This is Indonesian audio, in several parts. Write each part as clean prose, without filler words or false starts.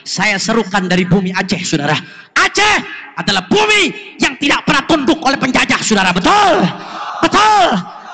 saya serukan dari bumi Aceh, saudara. Aceh adalah bumi yang tidak pernah tunduk oleh penjajah, saudara. Betul? Betul.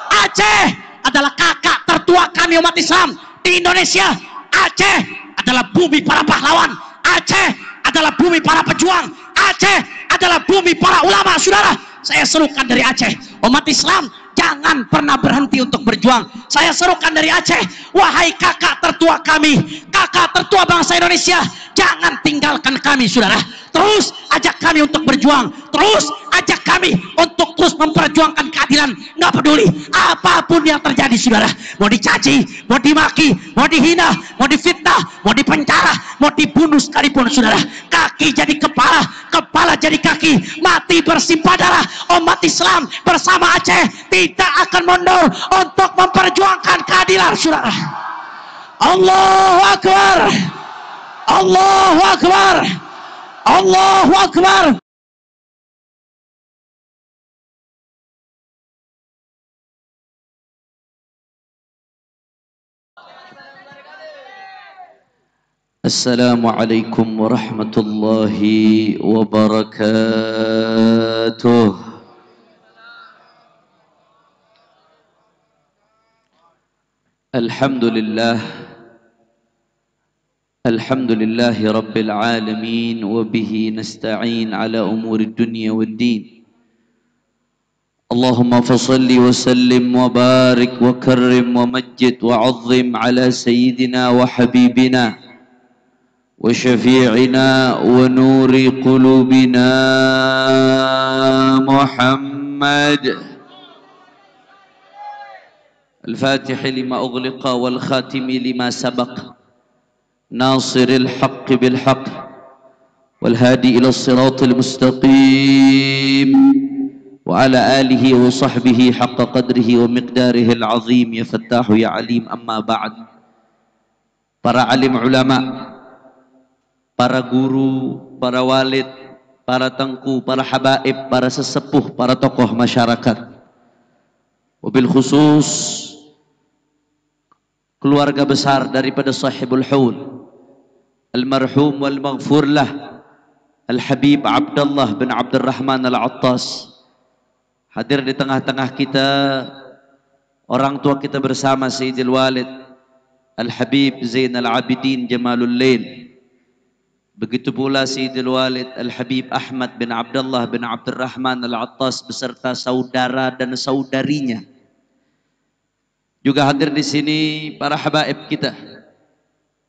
Aceh adalah kakak tertua kami umat Islam di Indonesia. Aceh adalah bumi para pahlawan. Aceh adalah bumi para pejuang. Aceh adalah bumi para ulama, saudara. Saya serukan dari Aceh, umat Islam jangan pernah berhenti untuk berjuang. Saya serukan dari Aceh, wahai kakak tertua kami, kakak tertua bangsa Indonesia, jangan tinggalkan kami, saudara. Terus ajak kami untuk berjuang, terus ajak kami untuk terus memperjuangkan keadilan. Nggak peduli apapun yang terjadi, saudara. Mau dicaci, mau dimaki, mau dihina, mau difitnah, mau dipenjara, mau dibunuh sekalipun, saudara. Kaki jadi kepala, kepala jadi kaki, mati bersimpah darah. Umat Islam bersama Aceh tidak akan mundur untuk memperjuangkan keadilan, saudara. Allahu Akbar, Allahu Akbar, Allahu Akbar. Assalamualaikum warahmatullahi wabarakatuh. Alhamdulillah, alhamdulillahi rabbil alamin, wa bihi nasta'in ala umuri dunya wad din. Allahumma fasalli wa sallim wa barik wa karrim wa majjid wa azzim ala sayyidina wa habibina wa syafi'ina wa nuri qulubina Muhammad الفاتح لما أغلق والخاتم لما سبق ناصر الحق بالحق والهادي إلى الصراط المستقيم وعلى آله وصحبه حق قدره ومقداره العظيم يا فتاح يا عليم. أما بعد, para alim ulama, para guru, para walid, para tengku, para habaib, para sesepuh, para tokoh masyarakat, wabil khusus keluarga besar daripada sahibul haul almarhum wal maghfur lah Al-Habib Abdullah bin Abdurrahman Al-Attas, hadir di tengah-tengah kita orang tua kita bersama Sayyidil Walid Al-Habib Zainal Abidin Jamalul Lail, begitu pula Sayyidil Walid Al-Habib Ahmad bin Abdullah bin Abdurrahman Al-Attas beserta saudara dan saudarinya. Juga hadir di sini para habaib kita.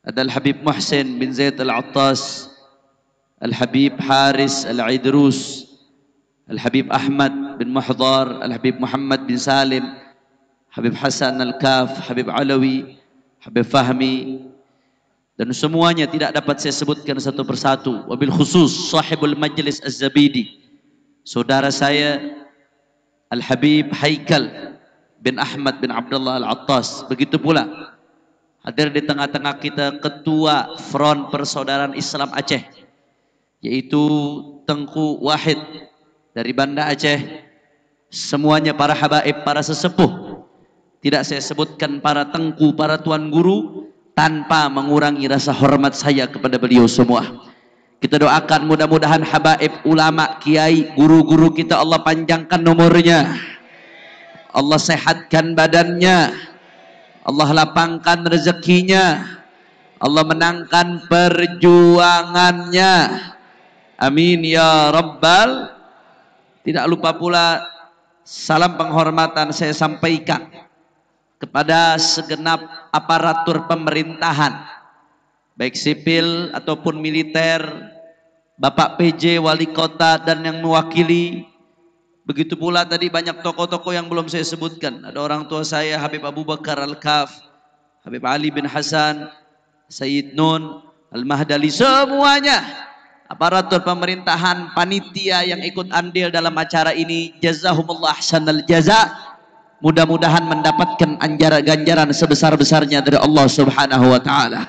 Ada Al-Habib Muhsin bin Zaid Al-Attas, Al-Habib Haris Al-Idrus, Al-Habib Ahmad bin Muhdar, Al-Habib Muhammad bin Salim, Habib Hasan Al-Kaf, Habib Alawi, Habib Fahmi, dan semuanya tidak dapat saya sebutkan satu persatu. Wabil khusus sahibul majlis Az-Zabidi, saudara saya Al-Habib Haikal bin Ahmad bin Abdullah Al-Attas. Begitu pula hadir di tengah-tengah kita ketua Front Persaudaraan Islam Aceh, yaitu Tengku Wahid dari Banda Aceh. Semuanya para habaib, para sesepuh, tidak saya sebutkan para tengku, para tuan guru, tanpa mengurangi rasa hormat saya kepada beliau semua. Kita doakan mudah-mudahan habaib, ulama, kiai, guru-guru kita Allah panjangkan umurnya, Allah sehatkan badannya, Allah lapangkan rezekinya, Allah menangkan perjuangannya. Amin ya Rabbal. Tidak lupa pula salam penghormatan saya sampaikan kepada segenap aparatur pemerintahan, baik sipil ataupun militer, Bapak PJ, Wali Kota dan yang mewakili. Begitu pula tadi banyak tokoh-tokoh yang belum saya sebutkan. Ada orang tua saya Habib Abu Bakar Al-Kaf, Habib Ali bin Hasan, Sayyid Nun, Al-Mahdali, semuanya aparatur pemerintahan, panitia yang ikut andil dalam acara ini, jazahumullah ahsanal jaza. Mudah-mudahan mendapatkan ganjaran sebesar-besarnya dari Allah Subhanahu wa taala.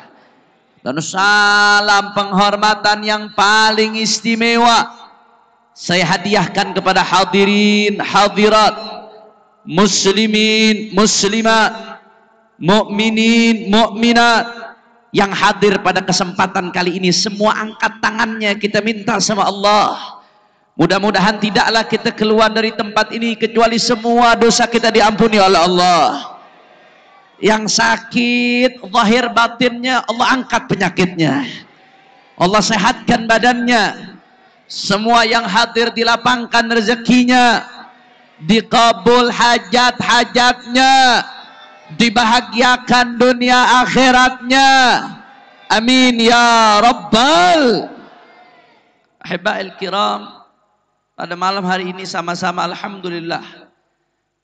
Dan salam penghormatan yang paling istimewa saya hadiahkan kepada hadirin, hadirat, muslimin, muslimat, mukminin, mukminat, yang hadir pada kesempatan kali ini, semua angkat tangannya, kita minta sama Allah. Mudah-mudahan tidaklah kita keluar dari tempat ini kecuali semua dosa kita diampuni oleh Allah. Yang sakit zahir batinnya, Allah angkat penyakitnya, Allah sehatkan badannya. Semua yang hadir dilapangkan rezekinya, dikabul hajat-hajatnya, dibahagiakan dunia akhiratnya. Amin ya rabbal. Ahibba'il kiram, pada malam hari ini sama-sama alhamdulillah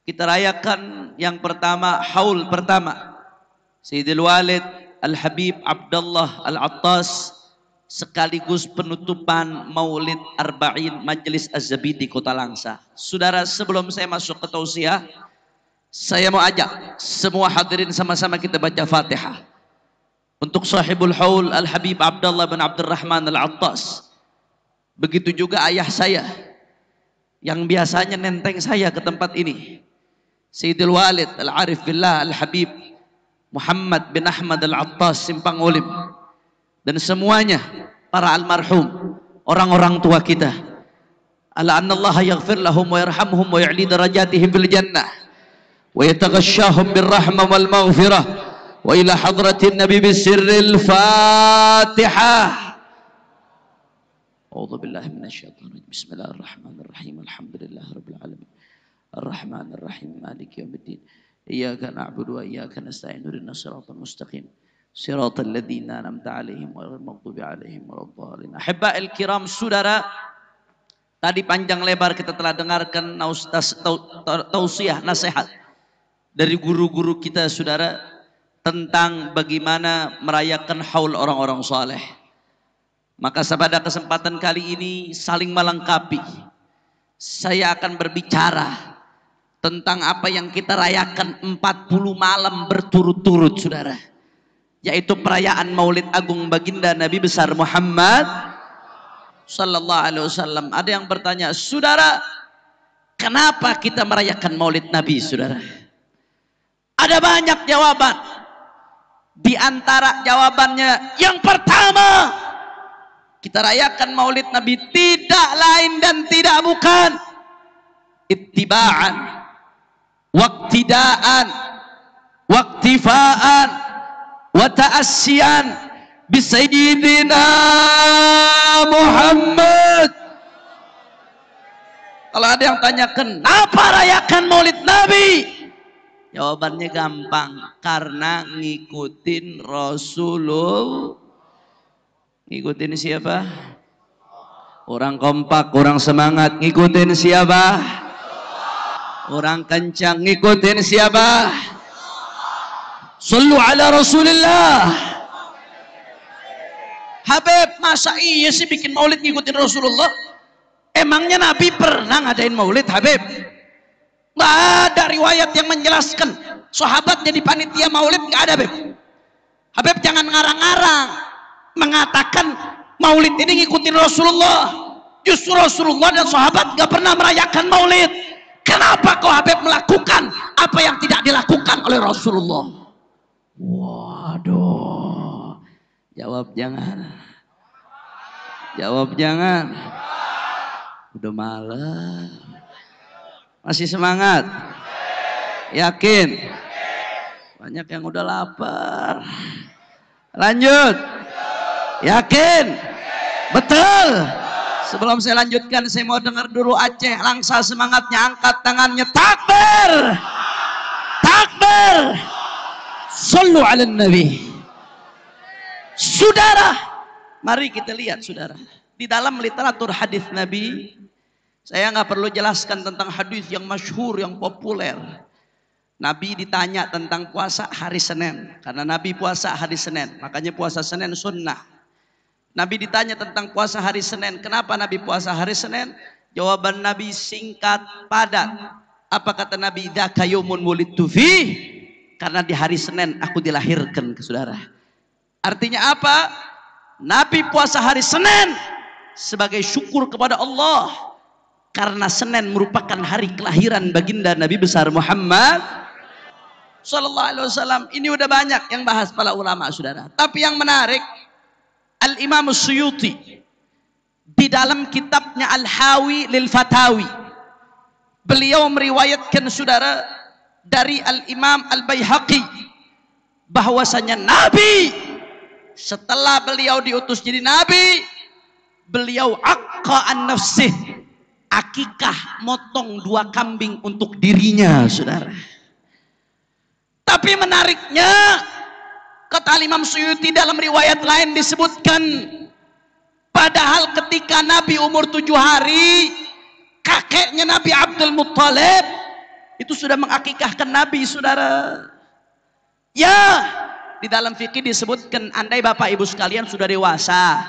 kita rayakan yang pertama, haul pertama Sayyidil Walid Al-Habib Abdullah Al-Attas, sekaligus penutupan Maulid Arba'in Majelis Az-Zabidi Kota Langsa. Saudara, sebelum saya masuk ke tausiah, saya mau ajak semua hadirin sama-sama kita baca Fatihah untuk sahibul haul Al-Habib Abdullah bin Abdurrahman Al-Attas. Begitu juga ayah saya yang biasanya nenteng saya ke tempat ini, Sayyidil Walid Al-Arif Billah Al-Habib Muhammad bin Ahmad Al-Attas Simpang Ulim, dan semuanya para almarhum, orang-orang tua kita. Ala anna Allah yaghfir lahum wa yarhamhum wa ya'li darajatihim fil jannah wa yataghashshahum birrahmah wal maghfirah wa ila hadratin nabi bisirril Fatihah. A'udzu billahi minasyaitonir rajim. Bismillahirrahmanirrahim. Alhamdulillahirabbil alamin. Arrahmanirrahim. Maliki yaumiddin. Iyyaka na'budu wa iyyaka nasta'in. Ihdinas siratal mustaqim. Siratal ladzina an'amta 'alaihim ghairil maghdubi 'alaihim waladdallin. Ahibba'il kiram, saudara, tadi panjang lebar kita telah dengarkan tausiah, nasihat dari guru-guru kita, saudara, tentang bagaimana merayakan haul orang-orang saleh. Maka pada kesempatan kali ini saling melengkapi. Saya akan berbicara tentang apa yang kita rayakan 40 malam berturut-turut, saudara, yaitu perayaan Maulid Agung Baginda Nabi besar Muhammad sallallahu alaihi wasallam. Ada yang bertanya, saudara, kenapa kita merayakan Maulid Nabi, saudara? Ada banyak jawaban. Di antara jawabannya, yang pertama, kita rayakan Maulid Nabi tidak lain dan tidak bukan ittiba'an, waqtida'an, waqtifa'an, wa ta'assiyan bi sayyidina Muhammad. Kalau ada yang tanya kenapa rayakan Maulid Nabi, jawabannya gampang, karena ngikutin Rasulullah. Ngikutin siapa? Orang kompak, orang semangat. Ngikutin siapa? Orang kencang. Ngikutin siapa? Sallu ala Rasulillah. Habib, masa iya sih bikin maulid ngikutin Rasulullah? Emangnya Nabi pernah ngadain maulid, Habib? Nggak ada riwayat yang menjelaskan sahabat jadi panitia maulid, nggak ada, Habib. Habib jangan ngarang-ngarang mengatakan maulid ini ngikutin Rasulullah. Justru Rasulullah dan sahabat gak pernah merayakan maulid. Kenapa kau Habib melakukan apa yang tidak dilakukan oleh Rasulullah? Waduh, jawab jangan, jawab jangan. Udah malam, masih semangat? Yakin? Banyak yang udah lapar. Lanjut. Yakin? Betul. Sebelum saya lanjutkan, saya mau dengar dulu Aceh Langsa semangatnya, angkat tangannya, takbir, takbir, sallu ala nabi. Saudara, mari kita lihat, saudara, di dalam literatur hadis Nabi, saya nggak perlu jelaskan tentang hadis yang masyhur, yang populer. Nabi ditanya tentang puasa hari Senin, karena Nabi puasa hari Senin, makanya puasa Senin sunnah. Nabi ditanya tentang puasa hari Senin. Kenapa Nabi puasa hari Senin? Jawaban Nabi singkat, padat. Apa kata Nabi? Dzaka yaumun wulidtu fi. Karena di hari Senin aku dilahirkan, ke saudara. Artinya apa? Nabi puasa hari Senin sebagai syukur kepada Allah, karena Senin merupakan hari kelahiran baginda Nabi besar Muhammad Sallallahu Alaihi Wasallam. Ini udah banyak yang bahas para ulama, saudara. Tapi yang menarik, Al-Imam Suyuti di dalam kitabnya Al-Hawi lil Fatawi, beliau meriwayatkan, saudara, dari Al-Imam Al-Baihaqi bahwasanya Nabi setelah beliau diutus jadi nabi, beliau aqqa an nafsih, akikah, motong 2 kambing untuk dirinya, saudara. Tapi menariknya, kata Imam Suyuti, dalam riwayat lain disebutkan, padahal ketika Nabi umur 7 hari, kakeknya Nabi Abdul Muttalib itu sudah mengakikahkan Nabi, saudara. Ya, di dalam fikih disebutkan, andai bapak ibu sekalian sudah dewasa,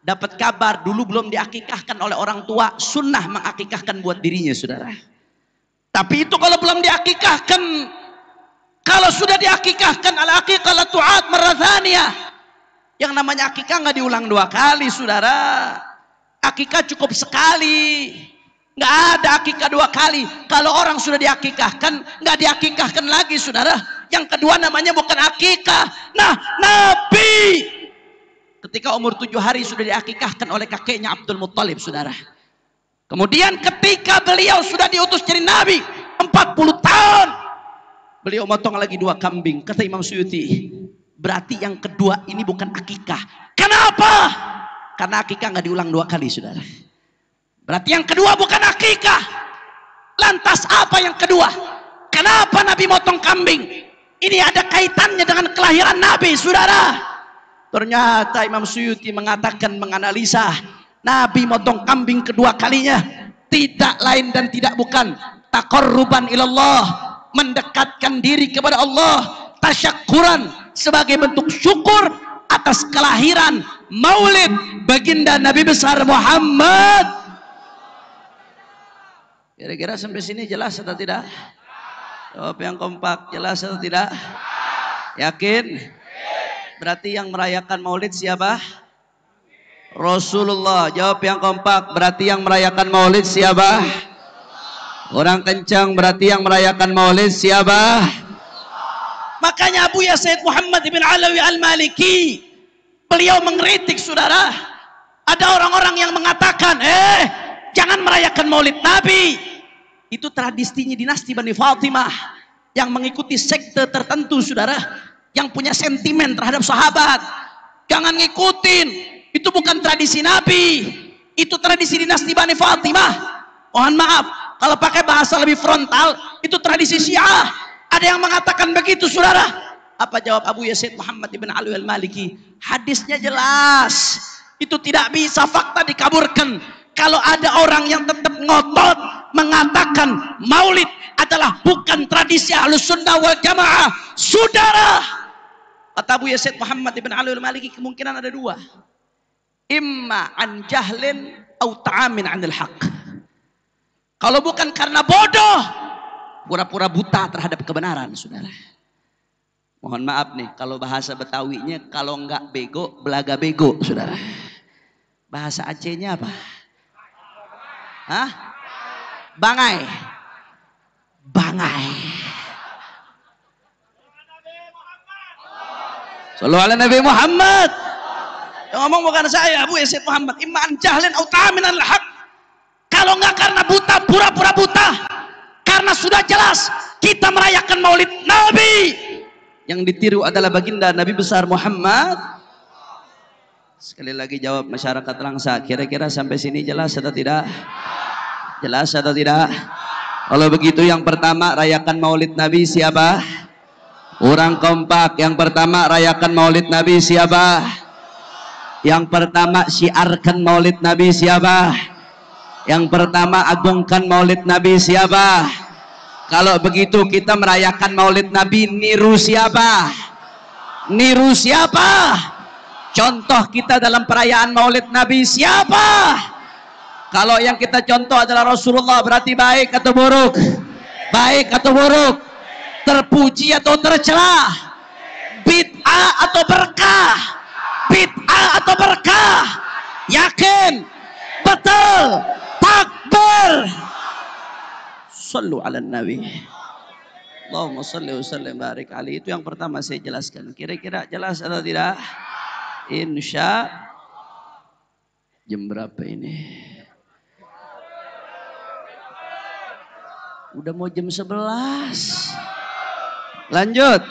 dapat kabar dulu belum diakikahkan oleh orang tua, sunnah mengakikahkan buat dirinya, saudara. Tapi itu kalau belum diakikahkan. Kalau sudah diakikahkan, al-aqiqah la tu'ad marrathaniyah. Yang namanya akikah nggak diulang 2 kali, saudara. Akikah cukup sekali. Nggak ada akikah 2 kali. Kalau orang sudah diakikahkan, nggak diakikahkan lagi, saudara. Yang kedua namanya bukan akikah. Nah, Nabi ketika umur 7 hari sudah diakikahkan oleh kakeknya Abdul Muttalib, saudara. Kemudian ketika beliau sudah diutus jadi nabi 40 tahun, beliau motong lagi 2 kambing. Kata Imam Suyuti, berarti yang kedua ini bukan akikah. Kenapa? Karena akikah nggak diulang 2 kali, saudara. Berarti yang kedua bukan akikah. Lantas apa yang kedua? Kenapa Nabi motong kambing? Ini ada kaitannya dengan kelahiran Nabi, saudara. Ternyata Imam Suyuti mengatakan, menganalisa, Nabi motong kambing kedua kalinya tidak lain dan tidak bukan taqarruban ilallah, mendekatkan diri kepada Allah, tasyakuran, sebagai bentuk syukur atas kelahiran maulid baginda Nabi besar Muhammad. Kira-kira sampai sini jelas atau tidak? Jawab yang kompak, jelas atau tidak? Yakin? Berarti yang merayakan maulid siapa? Rasulullah. Jawab yang kompak, berarti yang merayakan maulid siapa? Orang kencang, berarti yang merayakan maulid siapa? Makanya Abu Yazid Muhammad bin Alawi Al-Maliki, beliau mengkritik, saudara. Ada orang-orang yang mengatakan, jangan merayakan maulid Nabi. Itu tradisinya dinasti Bani Fatimah yang mengikuti sekte tertentu, saudara, yang punya sentimen terhadap sahabat. Jangan ngikutin, itu bukan tradisi Nabi, itu tradisi dinasti Bani Fatimah. Mohon maaf, kalau pakai bahasa lebih frontal, itu tradisi Syiah. Ada yang mengatakan begitu, saudara. Apa jawab Abu Yazid Muhammad bin Ali Al-Maliki? Hadisnya jelas, itu tidak bisa fakta dikaburkan. Kalau ada orang yang tetap ngotot mengatakan maulid adalah bukan tradisi Ahlus Sunnah wal Jamaah, saudara, kata Abu Yazid Muhammad bin Ali Al-Maliki, kemungkinan ada 2. Imma an jahlin atau ta'amin anil haq. Kalau bukan karena bodoh, pura-pura buta terhadap kebenaran, saudara. Mohon maaf nih, kalau bahasa Betawinya, kalau enggak bego, belaga bego, saudara. Bahasa Acehnya apa? Hah? Bangai. Bangai. Sallu ala Nabi Muhammad. Yang ngomong bukan saya, Abu Yazid Muhammad. Iman jahlin atau ta'amin anil haq. Kalau enggak karena buta, pura-pura buta. Karena sudah jelas kita merayakan maulid Nabi. Yang ditiru adalah baginda Nabi besar Muhammad. Sekali lagi jawab masyarakat Langsa, kira-kira sampai sini jelas atau tidak? Jelas atau tidak? Kalau begitu yang pertama rayakan maulid Nabi siapa? Orang kompak. Yang pertama rayakan maulid Nabi siapa? Yang pertama syiarkan maulid Nabi siapa? Yang pertama agungkan maulid Nabi siapa? Kalau begitu kita merayakan maulid Nabi, niru siapa? Niru siapa? Contoh kita dalam perayaan maulid Nabi siapa? Kalau yang kita contoh adalah Rasulullah, berarti baik atau buruk? Baik atau buruk? Terpuji atau tercela? Bid'ah atau berkah? Bid'ah atau berkah? Yakin? Betul? Takbir. Sallu ala Nabi. Allahumma salli wa sallim barik alaihi. Itu yang pertama saya jelaskan. Kira-kira jelas atau tidak? Insya. Jam berapa ini? Udah mau jam 11. Lanjut.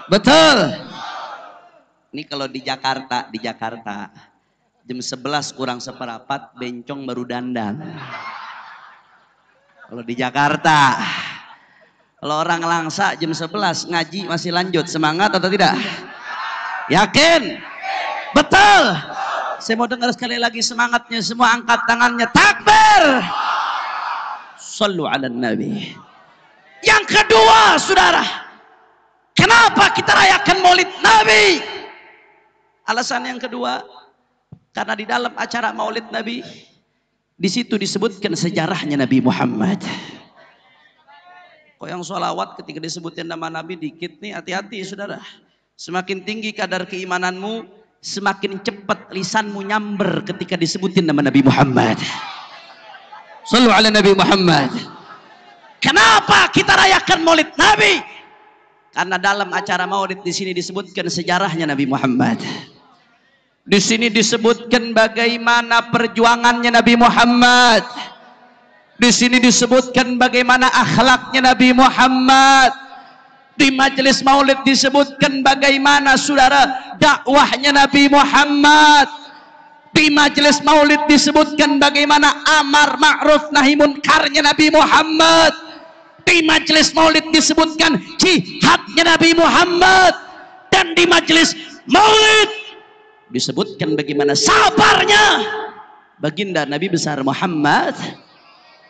Betul. Ini kalau di Jakarta jam 11 kurang seperempat bencong baru dandan. Kalau di Jakarta. Kalau orang Langsa jam 11 ngaji masih lanjut, semangat atau tidak? Yakin? Betul. Saya mau dengar sekali lagi semangatnya, semua angkat tangannya, takbir. Sallu ala Nabi. Yang kedua, saudara, kenapa kita rayakan Maulid Nabi? Alasan yang kedua, karena di dalam acara Maulid Nabi, di situ disebutkan sejarahnya Nabi Muhammad. Kok yang sholawat ketika disebutin nama Nabi dikit nih, hati-hati saudara. Semakin tinggi kadar keimananmu, semakin cepat lisanmu nyamber ketika disebutin nama Nabi Muhammad. Sallu ala Nabi Muhammad. Kenapa kita rayakan Maulid Nabi? Karena dalam acara Maulid di sini disebutkan sejarahnya Nabi Muhammad. Di sini disebutkan bagaimana perjuangannya Nabi Muhammad. Di sini disebutkan bagaimana akhlaknya Nabi Muhammad. Di majelis Maulid disebutkan bagaimana saudara dakwahnya Nabi Muhammad. Di majelis Maulid disebutkan bagaimana amar ma'ruf nahi munkarnya Nabi Muhammad. Di majelis Maulid disebutkan jihadnya Nabi Muhammad. Dan di majelis Maulid disebutkan bagaimana sabarnya baginda Nabi besar Muhammad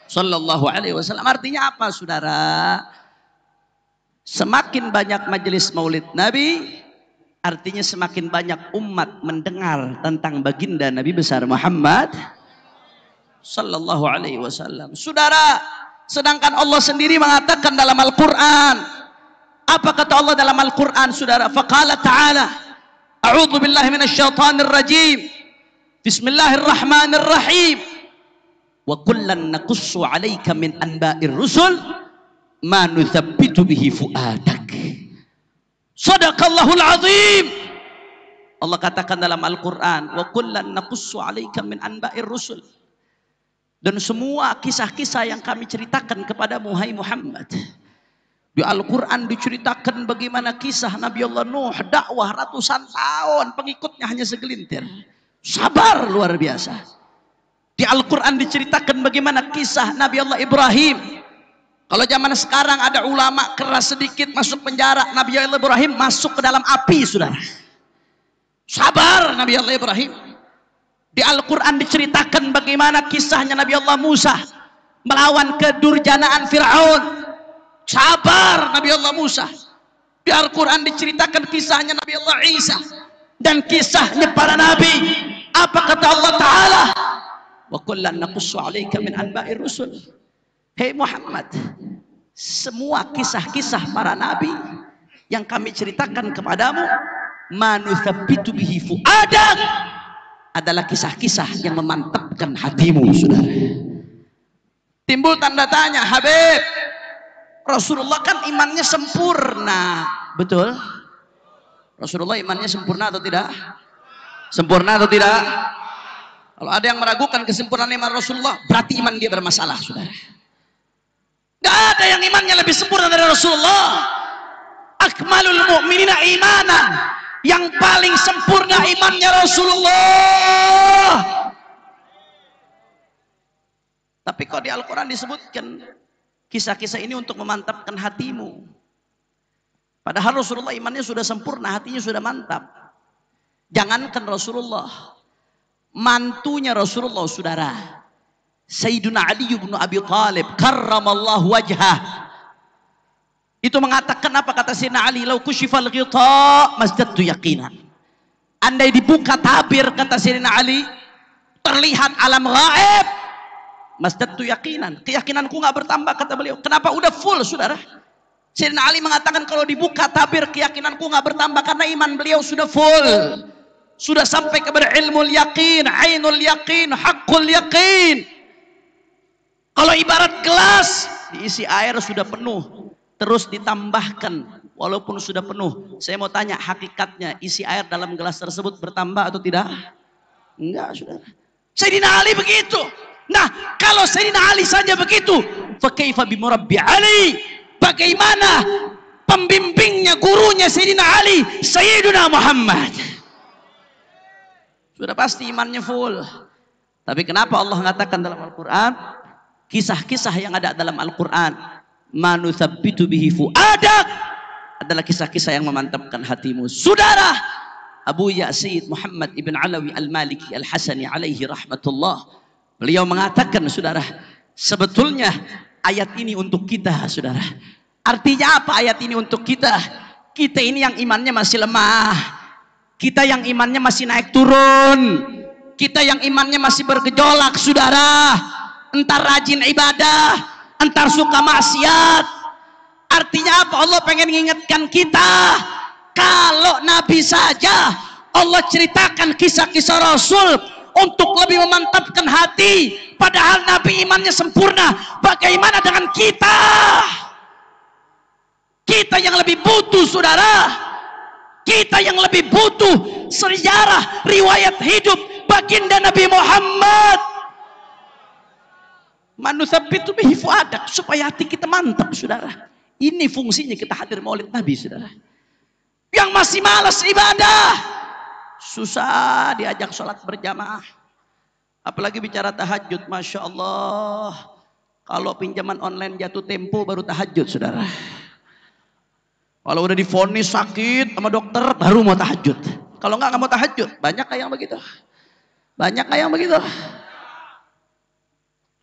sallallahu alaihi wasallam. Artinya apa saudara? Semakin banyak majelis Maulid Nabi, artinya semakin banyak umat mendengar tentang baginda Nabi besar Muhammad sallallahu alaihi wasallam. Saudara, sedangkan Allah sendiri mengatakan dalam Al-Qur'an, apa kata Allah dalam Al-Qur'an saudara? Faqala ta'ala, a'udzu billahi minasyaitonir rajim. Bismillahirrahmanirrahim. Wa kullan naqussu 'alaika min anba'ir rusul ma nuthabbitu bihi fu'adak. Shadaqallahul azim. Allah katakan dalam Al-Quran, wa kullan naqussu 'alaika min anba'ir rusul. Dan semua kisah-kisah yang kami ceritakan kepadamu hai Muhammad. Di Al-Quran diceritakan bagaimana kisah Nabi Allah Nuh dakwah ratusan tahun, pengikutnya hanya segelintir. Sabar luar biasa. Di Al-Quran diceritakan bagaimana kisah Nabi Allah Ibrahim. Kalau zaman sekarang ada ulama keras sedikit masuk penjara, Nabi Allah Ibrahim masuk ke dalam api saudara. Sabar Nabi Allah Ibrahim. Di Al-Quran diceritakan bagaimana kisahnya Nabi Allah Musa melawan kedurjanaan Fir'aun. Sabar Nabi Allah Musa. Di Al-Quran diceritakan kisahnya Nabi Allah Isa dan kisahnya para nabi. Apa kata Allah Ta'ala? Wa kullan naqussu 'alaika min anba'ir rusul. Hei Muhammad, semua kisah-kisah para nabi yang kami ceritakan kepadamu, manuthabbitu bihi fu'adak, adalah kisah-kisah yang memantapkan hatimu saudara. Timbul tanda tanya, Habib, Rasulullah kan imannya sempurna, betul? Rasulullah imannya sempurna atau tidak? Sempurna atau tidak? Kalau ada yang meragukan kesempurnaan iman Rasulullah, berarti iman dia bermasalah saudara. Gak ada yang imannya lebih sempurna dari Rasulullah. Akmalul mu'minina imanan, yang paling sempurna imannya Rasulullah. Tapi kok di Al-Quran disebutkan kisah-kisah ini untuk memantapkan hatimu. Padahal Rasulullah imannya sudah sempurna, hatinya sudah mantap. Jangankan Rasulullah, mantunya Rasulullah saudara, Sayyiduna Ali bin Abi Thalib karramallahu wajhah, itu mengatakan apa kata Sayyidina Ali? Lau kushifal ghita masdadtu yaqinan. Andai dibuka tabir kata Sayyidina Ali, terlihat alam gaib, masdadtu yaqinan. Keyakinanku nggak bertambah kata beliau. Kenapa? Udah full saudara. Sayyidina Ali mengatakan kalau dibuka tabir keyakinanku nggak bertambah karena iman beliau sudah full. Sudah sampai kepada ilmul yaqin, ainul yaqin, haqqul yaqin. Kalau ibarat gelas diisi air sudah penuh, terus ditambahkan walaupun sudah penuh. Saya mau tanya hakikatnya, isi air dalam gelas tersebut bertambah atau tidak? Enggak, saudara. Sayyidina Ali begitu. Nah, kalau Sayyidina Ali saja begitu, fa kaifa bi murabbi Ali? Bagaimana pembimbingnya, gurunya Sayyidina Ali, Sayyidina Muhammad? Sudah pasti imannya full. Tapi kenapa Allah mengatakan dalam Al-Quran, kisah-kisah yang ada dalam Al-Quran, manuthabbitu bihi fu'adak, adalah kisah-kisah yang memantapkan hatimu. Saudara, Abu Yazid Muhammad ibn Alawi al-Maliki al-Hasani alaihi rahmatullah, beliau mengatakan, saudara, sebetulnya ayat ini untuk kita, saudara. Artinya apa ayat ini untuk kita? Kita ini yang imannya masih lemah, kita yang imannya masih naik turun, kita yang imannya masih bergejolak, saudara. Entar rajin ibadah, entar suka maksiat. Artinya apa? Allah pengen mengingatkan kita, kalau Nabi saja Allah ceritakan kisah-kisah Rasul untuk lebih memantapkan hati, padahal Nabi imannya sempurna. Bagaimana dengan kita? Kita yang lebih butuh, saudara. Kita yang lebih butuh sejarah riwayat hidup baginda Nabi Muhammad. Manuthabbitu bihi fuadak, supaya hati kita mantap, saudara. Ini fungsinya kita hadir maulid Nabi, saudara. Yang masih malas ibadah, susah diajak sholat berjamaah, apalagi bicara tahajud. Masya Allah, kalau pinjaman online jatuh tempo baru tahajud, saudara. Kalau udah divonis sakit sama dokter baru mau tahajud. Kalau nggak mau tahajud. Banyak kayak yang begitu. Banyak kayak yang begitu.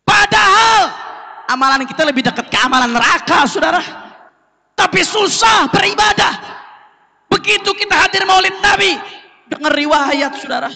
Padahal amalan kita lebih dekat ke amalan neraka, saudara. Tapi susah beribadah. Begitu kita hadir maulid Nabi, dengar riwayat, saudara,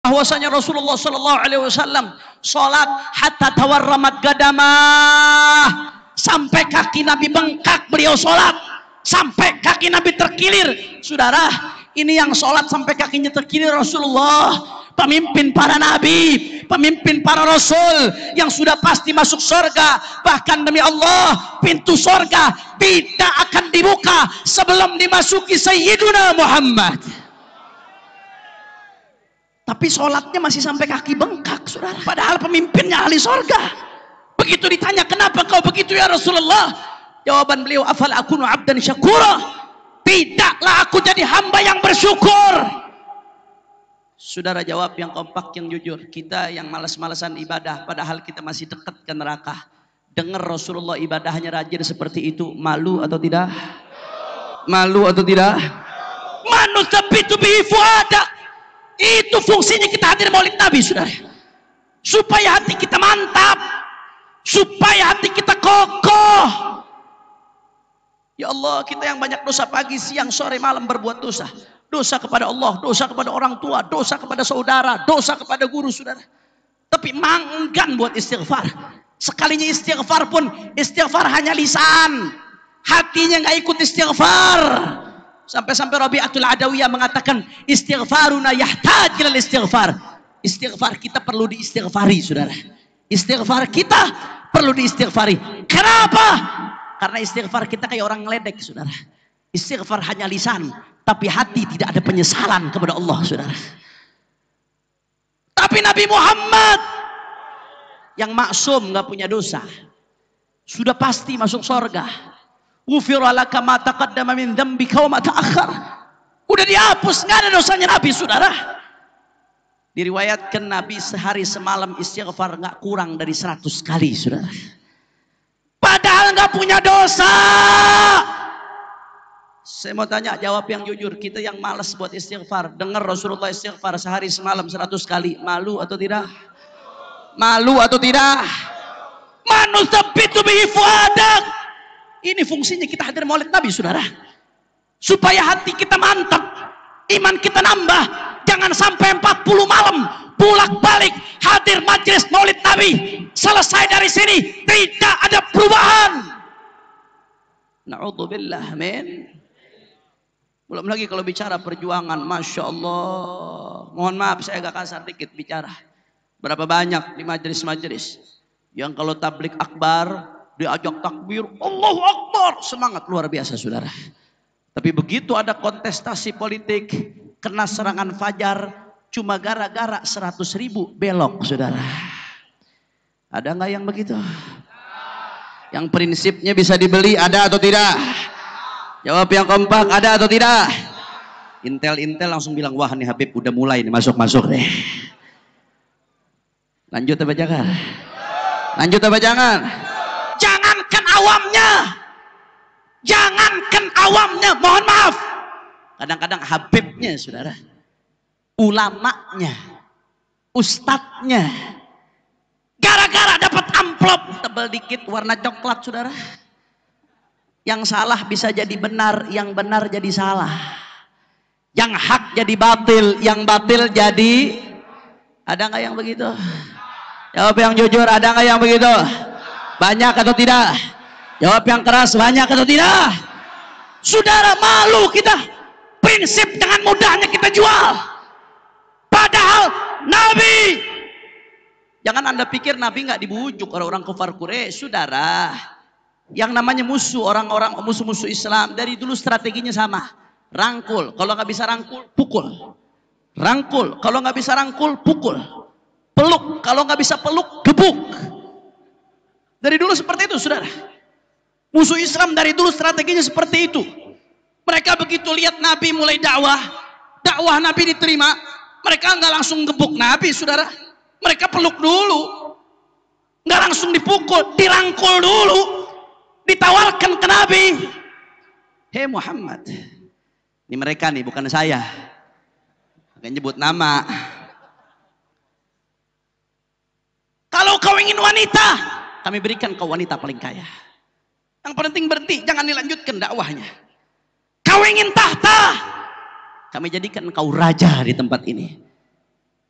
bahwasanya Rasulullah Sallallahu Alaihi Wasallam sholat hatta tawarramat gadamah, sampai kaki Nabi bengkak beliau sholat, sampai kaki Nabi terkilir. Saudara, ini yang sholat sampai kakinya terkilir Rasulullah, pemimpin para nabi, pemimpin para rasul yang sudah pasti masuk surga. Bahkan demi Allah, pintu surga tidak akan dibuka sebelum dimasuki Sayyiduna Muhammad. Tapi sholatnya masih sampai kaki bengkak, saudara. Padahal pemimpinnya ahli surga. Begitu ditanya, kenapa kau begitu ya Rasulullah? Jawaban beliau, afal akunu abdan syakura, tidaklah aku jadi hamba yang bersyukur. Saudara jawab yang kompak, yang jujur. Kita yang malas-malasan ibadah, padahal kita masih dekat ke neraka. Dengar Rasulullah ibadahnya rajin seperti itu, malu atau tidak? Malu atau tidak? Manuthabbitu bihi fuadak. Itu fungsinya kita hadir maulid Nabi, saudara. Supaya hati kita mantap, supaya hati kita kokoh. Ya Allah, kita yang banyak dosa pagi, siang, sore, malam berbuat dosa. Dosa kepada Allah, dosa kepada orang tua, dosa kepada saudara, dosa kepada guru, saudara. Tapi enggan buat istighfar. Sekalinya istighfar pun, istighfar hanya lisan, hatinya nggak ikut istighfar. Sampai-sampai Rabi'atul Adawiyah mengatakan, istighfaruna yahtaj ilal istighfar. Istighfar kita perlu diistighfari, saudara. Istighfar kita perlu diistighfari. Kenapa? Karena istighfar kita kayak orang ngeledek, saudara. Istighfar hanya lisan, tapi hati tidak ada penyesalan kepada Allah, saudara. Tapi Nabi Muhammad yang maksum, nggak punya dosa, sudah pasti masuk surga. Ghufira laka ma taqaddama min dzambika wa ma ta'akhkhar. Udah dihapus, nggak ada dosanya Nabi, saudara. Diriwayatkan Nabi sehari semalam istighfar nggak kurang dari 100 kali, saudara. Padahal nggak punya dosa. Saya mau tanya, jawab yang jujur. Kita yang malas buat istighfar, dengar Rasulullah istighfar sehari semalam 100 kali, malu atau tidak? Malu atau tidak? Manuthabbitu bihi fuadak. Ini fungsinya kita hadir maulid Nabi, saudara. Supaya hati kita mantap, iman kita nambah. Jangan sampai 40 malam bolak-balik hadir majelis maulid Nabi, selesai dari sini tidak ada perubahan. Na'udzubillah, amin. Belum lagi kalau bicara perjuangan, Masya Allah. Mohon maaf saya agak kasar dikit bicara. Berapa banyak di majelis-majelis yang kalau tablik akbar diajak takbir, Allahu Akbar, semangat luar biasa saudara. Tapi begitu ada kontestasi politik, kena serangan fajar, cuma gara-gara 100.000 belok saudara. Ada nggak yang begitu? Yang prinsipnya bisa dibeli, ada atau tidak? Jawab yang kompak, ada atau tidak? Intel langsung bilang, wah nih Habib udah mulai nih masuk-masuk deh. Lanjut apa jangan? Lanjut apa jangan? Jangankan awamnya, jangankan awamnya, mohon maaf. Kadang-kadang Habibnya saudara, ulamanya, ustadznya, gara-gara dapat amplop tebal dikit warna coklat saudara, yang salah bisa jadi benar, yang benar jadi salah, yang hak jadi batil, yang batil jadi. Ada nggak yang begitu? Jawab yang jujur, ada nggak yang begitu? Banyak atau tidak? Jawab yang keras, banyak atau tidak? Saudara, malu kita. Prinsip dengan mudahnya kita jual. Padahal Nabi, jangan Anda pikir Nabi nggak dibujuk orang-orang kafir Quraisy, saudara. Yang namanya musuh, orang-orang musuh-musuh Islam dari dulu strateginya sama. Rangkul, kalau nggak bisa rangkul, pukul. Rangkul, kalau nggak bisa rangkul, pukul. Peluk, kalau nggak bisa peluk, gebuk. Dari dulu seperti itu, saudara. Musuh Islam dari dulu strateginya seperti itu. Mereka begitu lihat Nabi mulai dakwah, dakwah Nabi diterima, mereka nggak langsung gebuk Nabi, saudara. Mereka peluk dulu, nggak langsung dipukul, dirangkul dulu, ditawarkan ke Nabi. Hei Muhammad, ini mereka nih, bukan saya. Nggak nyebut nama. Kalau kau ingin wanita, kami berikan kau wanita paling kaya. Yang penting berhenti, jangan dilanjutkan dakwahnya. Kau ingin tahta, kami jadikan kau raja di tempat ini.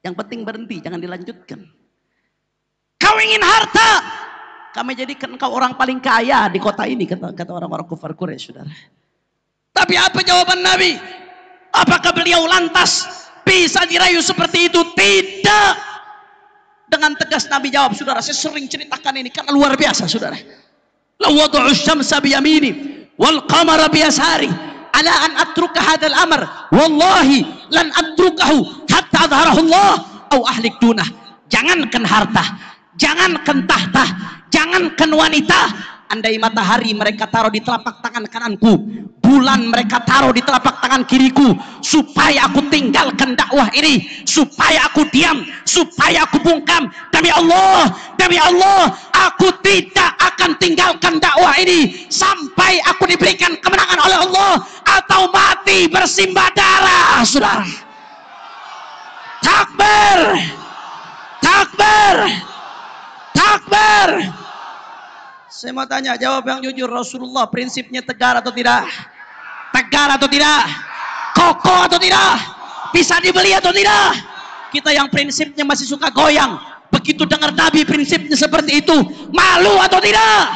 Yang penting berhenti, jangan dilanjutkan. Kau ingin harta, kami jadikan kau orang paling kaya di kota ini, kata orang-orang kafir Quraisy, saudara. Tapi apa jawaban Nabi? Apakah beliau lantas bisa dirayu seperti itu? Tidak. Dengan tegas Nabi jawab, saudara, saya sering ceritakan ini karena luar biasa, saudara. La wad'u syamsa bi yamini wal qamara bi yasari ala an atruka hadzal amr wallahi lan atrukahu hatta adharahu Allah au ahlik dunah. Jangankan harta, jangankan tahta, jangankan wanita, andai matahari mereka taruh di telapak tangan kananku, bulan mereka taruh di telapak tangan kiriku, supaya aku tinggalkan dakwah ini, supaya aku diam, supaya aku bungkam, demi Allah, aku tidak akan tinggalkan dakwah ini sampai aku diberikan kemenangan oleh Allah atau mati bersimbah darah, saudara. Takbir, takbir, takbir. Saya mau tanya, jawab yang jujur, Rasulullah prinsipnya tegar atau tidak? Tegar atau tidak? Kokoh atau tidak? Bisa dibeli atau tidak? Kita yang prinsipnya masih suka goyang, begitu dengar Nabi prinsipnya seperti itu, malu atau tidak?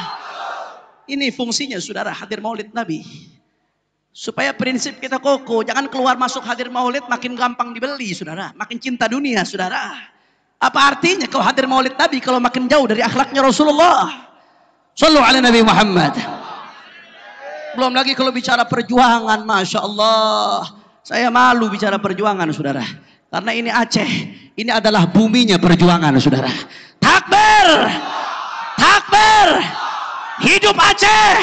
Ini fungsinya, saudara, hadir maulid Nabi. Supaya prinsip kita kokoh, jangan keluar masuk hadir maulid makin gampang dibeli, saudara. Makin cinta dunia, saudara. Apa artinya kau hadir maulid Nabi kalau makin jauh dari akhlaknya Rasulullah? Sallu ala Nabi Muhammad. Belum lagi kalau bicara perjuangan, Masya Allah, saya malu bicara perjuangan, saudara, karena ini Aceh, ini adalah buminya perjuangan, saudara. Takbir, takbir, hidup Aceh,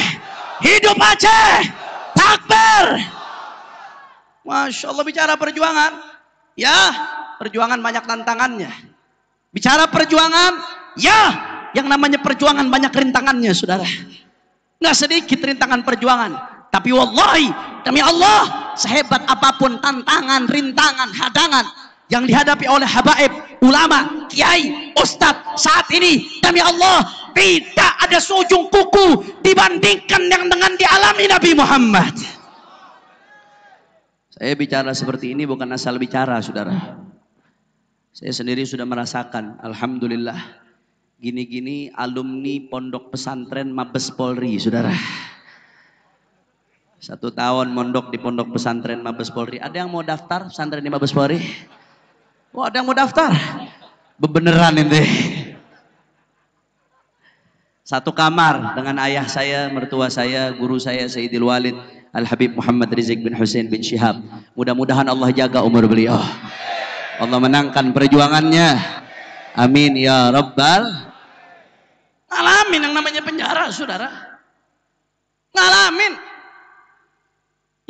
hidup Aceh, takbir. Masya Allah, bicara perjuangan, ya, perjuangan banyak tantangannya. Bicara perjuangan, ya, yang namanya perjuangan banyak rintangannya, saudara. Nggak sedikit rintangan perjuangan. Tapi wallahi, demi Allah, sehebat apapun tantangan, rintangan, hadangan yang dihadapi oleh habaib, ulama, kiai, ustadz saat ini, demi Allah, tidak ada seujung kuku dibandingkan yang dengan dialami Nabi Muhammad. Saya bicara seperti ini bukan asal bicara, saudara. Saya sendiri sudah merasakan, alhamdulillah, gini-gini alumni pondok pesantren Mabes Polri, saudara. 1 tahun mondok di pondok pesantren Mabes Polri. Ada yang mau daftar pesantren di Mabes Polri? Oh, ada yang mau daftar? Bebeneran ini. Satu kamar dengan ayah saya, mertua saya, guru saya Sayyidil Walid Al-Habib Muhammad Rizik bin Hussein bin Syihab. Mudah-mudahan Allah jaga umur beliau. Allah menangkan perjuangannya. Amin ya Rabbal. Ngalamin yang namanya penjara, saudara. Ngalamin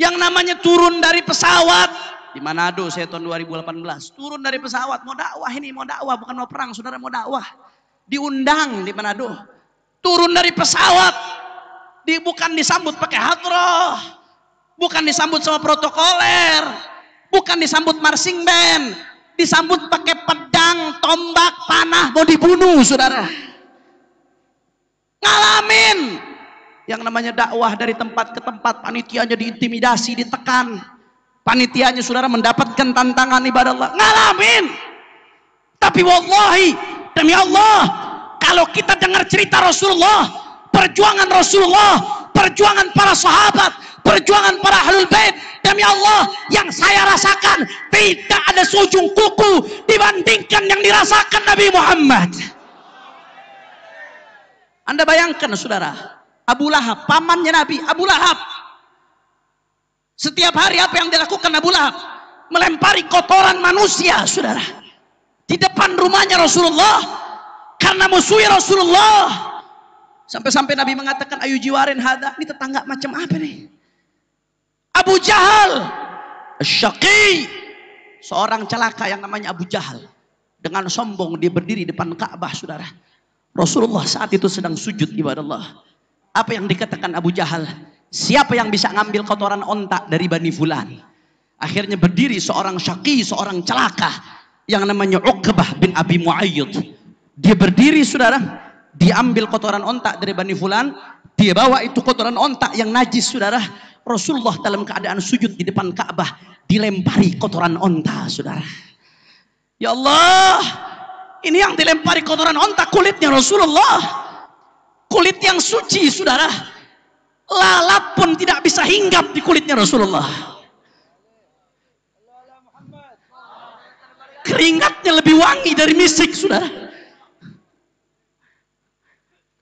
yang namanya turun dari pesawat di Manado saya tahun 2018. Turun dari pesawat, mau dakwah ini, mau dakwah, bukan mau perang, saudara, mau dakwah. Diundang di Manado. Turun dari pesawat, bukan disambut pakai hadroh, bukan disambut sama protokoler, bukan disambut marching band, disambut pakai pedang, tombak, panah, mau dibunuh, saudara. Ngalamin yang namanya dakwah dari tempat ke tempat, panitianya diintimidasi, ditekan, panitianya saudara mendapatkan tantangan ibadah Allah. Ngalamin. Tapi wallahi, demi Allah, kalau kita dengar cerita Rasulullah, perjuangan Rasulullah, perjuangan para sahabat, perjuangan para ahlul bait, demi Allah, yang saya rasakan tidak ada seujung kuku dibandingkan yang dirasakan Nabi Muhammad. Anda bayangkan, saudara, Abu Lahab, pamannya Nabi, Abu Lahab. Setiap hari apa yang dilakukan Abu Lahab? Melempari kotoran manusia, saudara, di depan rumahnya Rasulullah. Karena musuhi Rasulullah, sampai-sampai Nabi mengatakan, ayu jiwarin hada, ini tetangga macam apa nih? Abu Jahal Syaqi, seorang celaka yang namanya Abu Jahal, dengan sombong dia berdiri depan Ka'bah, saudara. Rasulullah saat itu sedang sujud ibadah Allah. Apa yang dikatakan Abu Jahal? Siapa yang bisa ngambil kotoran onta dari Bani Fulan? Akhirnya berdiri seorang Syaqi, seorang celaka yang namanya Uqbah bin Abi Mu'ayyid. Dia berdiri, saudara, dia ambil kotoran ontak dari Bani Fulan, dia bawa itu kotoran ontak yang najis, saudara. Rasulullah dalam keadaan sujud di depan Ka'bah dilempari kotoran ontak, saudara. Ya Allah, ini yang dilempari kotoran ontak kulitnya Rasulullah, kulit yang suci, saudara. Lalat pun tidak bisa hinggap di kulitnya Rasulullah. Keringatnya lebih wangi dari misik, saudara.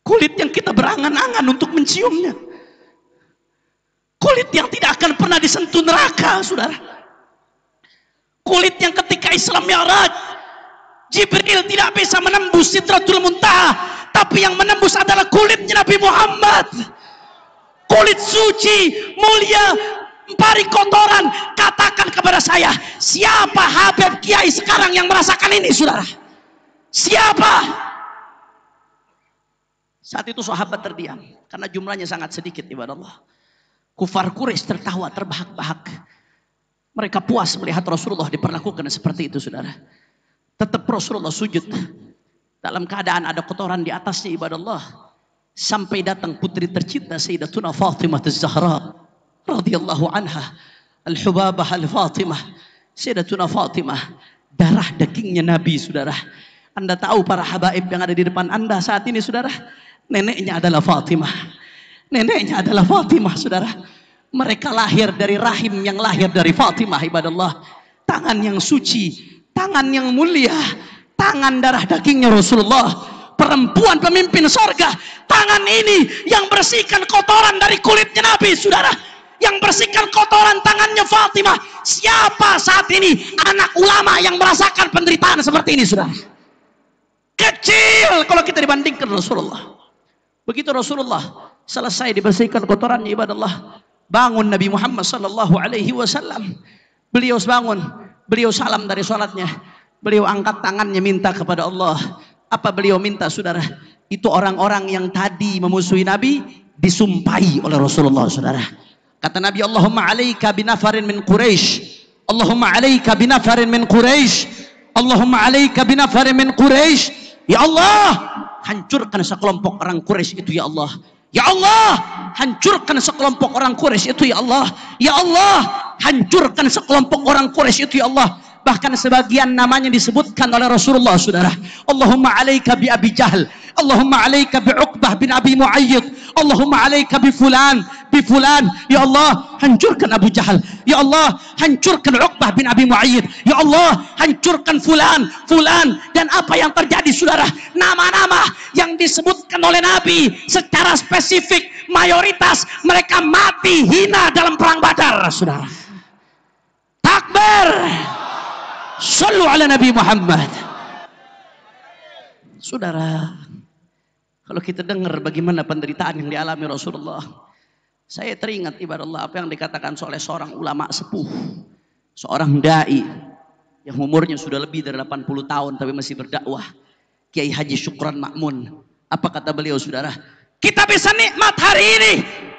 Kulit yang kita berangan-angan untuk menciumnya. Kulit yang tidak akan pernah disentuh neraka, saudara. Kulit yang ketika Islam Mi'raj, Jibril tidak bisa menembus Sidratul Muntaha, tapi yang menembus adalah kulitnya Nabi Muhammad. Kulit suci, mulia, empari kotoran. Katakan kepada saya, siapa Habib Kiai sekarang yang merasakan ini, saudara? Siapa? Saat itu sahabat terdiam karena jumlahnya sangat sedikit ibadah Allah. Kufar Quraisy tertawa terbahak-bahak. Mereka puas melihat Rasulullah diperlakukan seperti itu, saudara. Tetap Rasulullah sujud dalam keadaan ada kotoran di atasnya ibadah Allah. Sampai datang putri tercinta Sayyidatuna Fatimah Az-Zahra radhiyallahu anha, Al-Hubabah Al-Fatimah. Sayyidatuna Fatimah, darah dagingnya Nabi, saudara. Anda tahu para habaib yang ada di depan Anda saat ini, saudara? Neneknya adalah Fatimah. Neneknya adalah Fatimah, saudara. Mereka lahir dari rahim yang lahir dari Fatimah, ibadah Allah. Tangan yang suci, tangan yang mulia, tangan darah dagingnya Rasulullah. Perempuan pemimpin sorga. Tangan ini yang bersihkan kotoran dari kulitnya Nabi, saudara. Yang bersihkan kotoran tangannya Fatimah. Siapa saat ini anak ulama yang merasakan penderitaan seperti ini, saudara? Kecil kalau kita dibandingkan Rasulullah. Begitu Rasulullah selesai dibersihkan kotorannya ibadah Allah, bangun Nabi Muhammad sallallahu alaihi wasallam. Beliau bangun, beliau salam dari sholatnya, beliau angkat tangannya minta kepada Allah. Apa beliau minta, saudara? Itu orang-orang yang tadi memusuhi Nabi disumpahi oleh Rasulullah, saudara. Kata Nabi, Allahumma alaika binafarin min Quraisy, Allahumma alaika binafarin min Quraisy, Allahumma alaika binafarin min Quraisy. Ya Allah, hancurkan sekelompok orang Quraisy itu, ya Allah. Ya Allah, hancurkan sekelompok orang Quraisy itu, ya Allah. Ya Allah, hancurkan sekelompok orang Quraisy itu, ya Allah. Bahkan sebagian namanya disebutkan oleh Rasulullah, saudara. Allahumma alaika bi Abi Jahal, Allahumma alaika bi Uqbah bin Abi Muayyid, Allahumma alaika bi fulan, bi fulan. Ya Allah, hancurkan Abu Jahal. Ya Allah, hancurkan Uqbah bin Abi Muayyid. Ya Allah, hancurkan fulan, fulan. Dan apa yang terjadi, saudara? Nama-nama yang disebutkan oleh Nabi secara spesifik, mayoritas mereka mati hina dalam perang Badar, saudara. Takbir. Sallu ala Nabi Muhammad. Saudara, kalau kita dengar bagaimana penderitaan yang dialami Rasulullah, saya teringat ibadah Allah apa yang dikatakan oleh seorang ulama sepuh, seorang dai yang umurnya sudah lebih dari 80 tahun tapi masih berdakwah, Kiai Haji Syukran Ma'mun. Apa kata beliau, saudara? Kita bisa nikmat hari ini,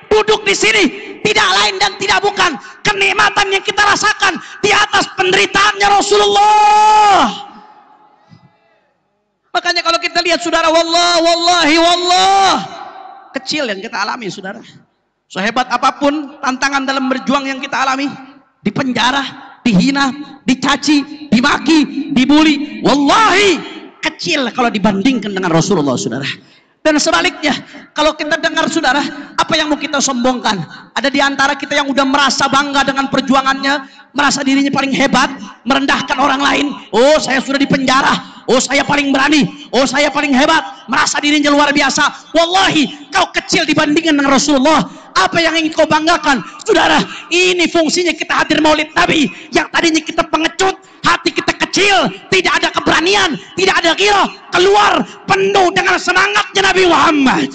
duduk di sini, tidak lain dan tidak bukan kenikmatan yang kita rasakan di atas penderitaannya Rasulullah. Makanya kalau kita lihat, saudara, wallahi kecil yang kita alami, saudara. Sehebat apapun tantangan dalam berjuang yang kita alami, di penjara, dihina, dicaci, dimaki, dibully, wallahi kecil kalau dibandingkan dengan Rasulullah, saudara. Dan sebaliknya, kalau kita dengar, saudara, apa yang mau kita sombongkan? Ada di antara kita yang udah merasa bangga dengan perjuangannya, merasa dirinya paling hebat, merendahkan orang lain. Oh, saya sudah di penjara. Oh, saya paling berani. Oh, saya paling hebat. Merasa dirinya luar biasa. Wallahi, kau kecil dibandingkan dengan Rasulullah. Apa yang ingin kau banggakan? Saudara, ini fungsinya kita hadir maulid Nabi. Yang tadinya kita pengecut, hati kita kecil, tidak ada keberanian, tidak ada ghirah, keluar penuh dengan semangatnya Nabi Muhammad.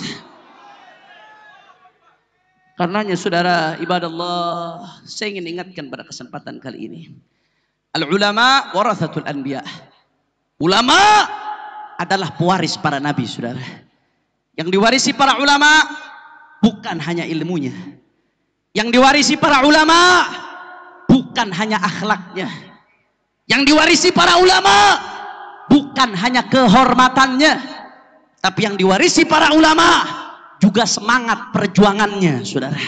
Karenanya, saudara, ibadah Allah, saya ingin ingatkan pada kesempatan kali ini, al-ulama warathatul anbiya. Ulama adalah pewaris para nabi, saudara. Yang diwarisi para ulama bukan hanya ilmunya. Yang diwarisi para ulama bukan hanya akhlaknya. Yang diwarisi para ulama bukan hanya kehormatannya, tapi yang diwarisi para ulama juga semangat perjuangannya, saudara.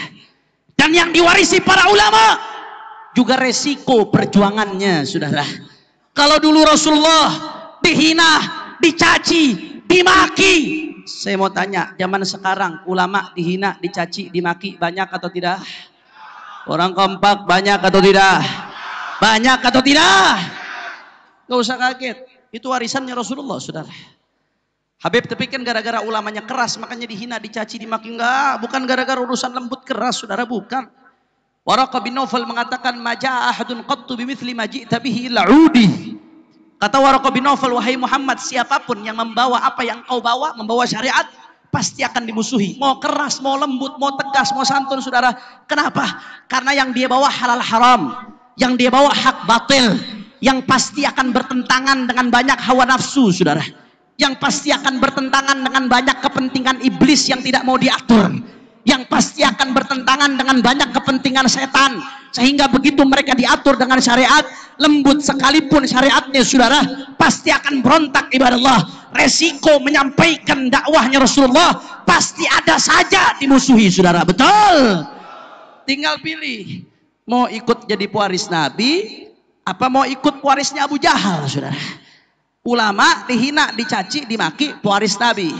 Dan yang diwarisi para ulama juga resiko perjuangannya, saudara. Kalau dulu Rasulullah dihina, dicaci, dimaki, saya mau tanya, zaman sekarang ulama dihina, dicaci, dimaki banyak atau tidak? Orang kompak banyak atau tidak? Banyak atau tidak? Gak usah kaget, itu warisannya Rasulullah, saudara. Habib terpikir gara-gara ulamanya keras makanya dihina, dicaci, dimaki. Enggak, bukan gara-gara urusan lembut keras, saudara, bukan. Waraqah bin Naufal mengatakan, maja'a ahadun qattu bimithli ma ji'ta bihi illa udi. Kata Waraqah bin Naufal, wahai Muhammad, siapapun yang membawa apa yang kau bawa, membawa syariat, pasti akan dimusuhi. Mau keras, mau lembut, mau tegas, mau santun, saudara. Kenapa? Karena yang dia bawa halal haram, yang dia bawa hak batil, yang pasti akan bertentangan dengan banyak hawa nafsu, saudara. Yang pasti akan bertentangan dengan banyak kepentingan iblis yang tidak mau diatur, yang pasti akan bertentangan dengan banyak kepentingan setan, sehingga begitu mereka diatur dengan syariat, lembut sekalipun syariatnya, saudara, pasti akan berontak, ibadah Allah. Resiko menyampaikan dakwahnya Rasulullah pasti ada saja dimusuhi, saudara. Betul. Tinggal pilih, mau ikut jadi pewaris Nabi apa mau ikut pewarisnya Abu Jahal, saudara. Ulama dihina, dicaci, dimaki, pewaris Nabi.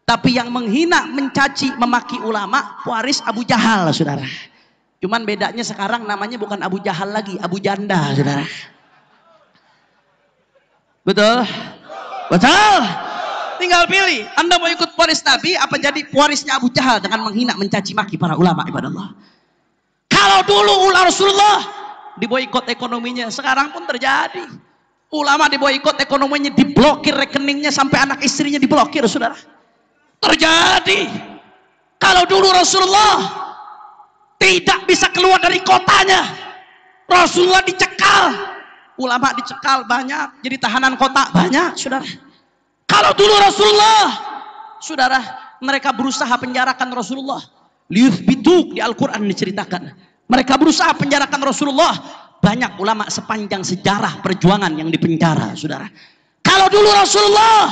Tapi yang menghina, mencaci, memaki ulama, pewaris Abu Jahal, saudara. Cuman bedanya sekarang namanya bukan Abu Jahal lagi, Abu Janda, saudara. Betul? Betul? Tinggal pilih, Anda mau ikut pewaris Nabi apa jadi pewarisnya Abu Jahal dengan menghina, mencaci maki para ulama, ibadah Allah. Kalau dulu Rasulullah diboikot ekonominya, sekarang pun terjadi. Ulama diboikot ekonominya, diblokir rekeningnya, sampai anak istrinya diblokir, saudara. Terjadi. Kalau dulu Rasulullah tidak bisa keluar dari kotanya, Rasulullah dicekal, ulama dicekal banyak, jadi tahanan kota banyak, saudara. Kalau dulu Rasulullah, saudara, mereka berusaha penjarakan Rasulullah. Liyuthbituk, di Al-Quran diceritakan, mereka berusaha penjarakan Rasulullah. Banyak ulama sepanjang sejarah perjuangan yang dipenjara, saudara. Kalau dulu Rasulullah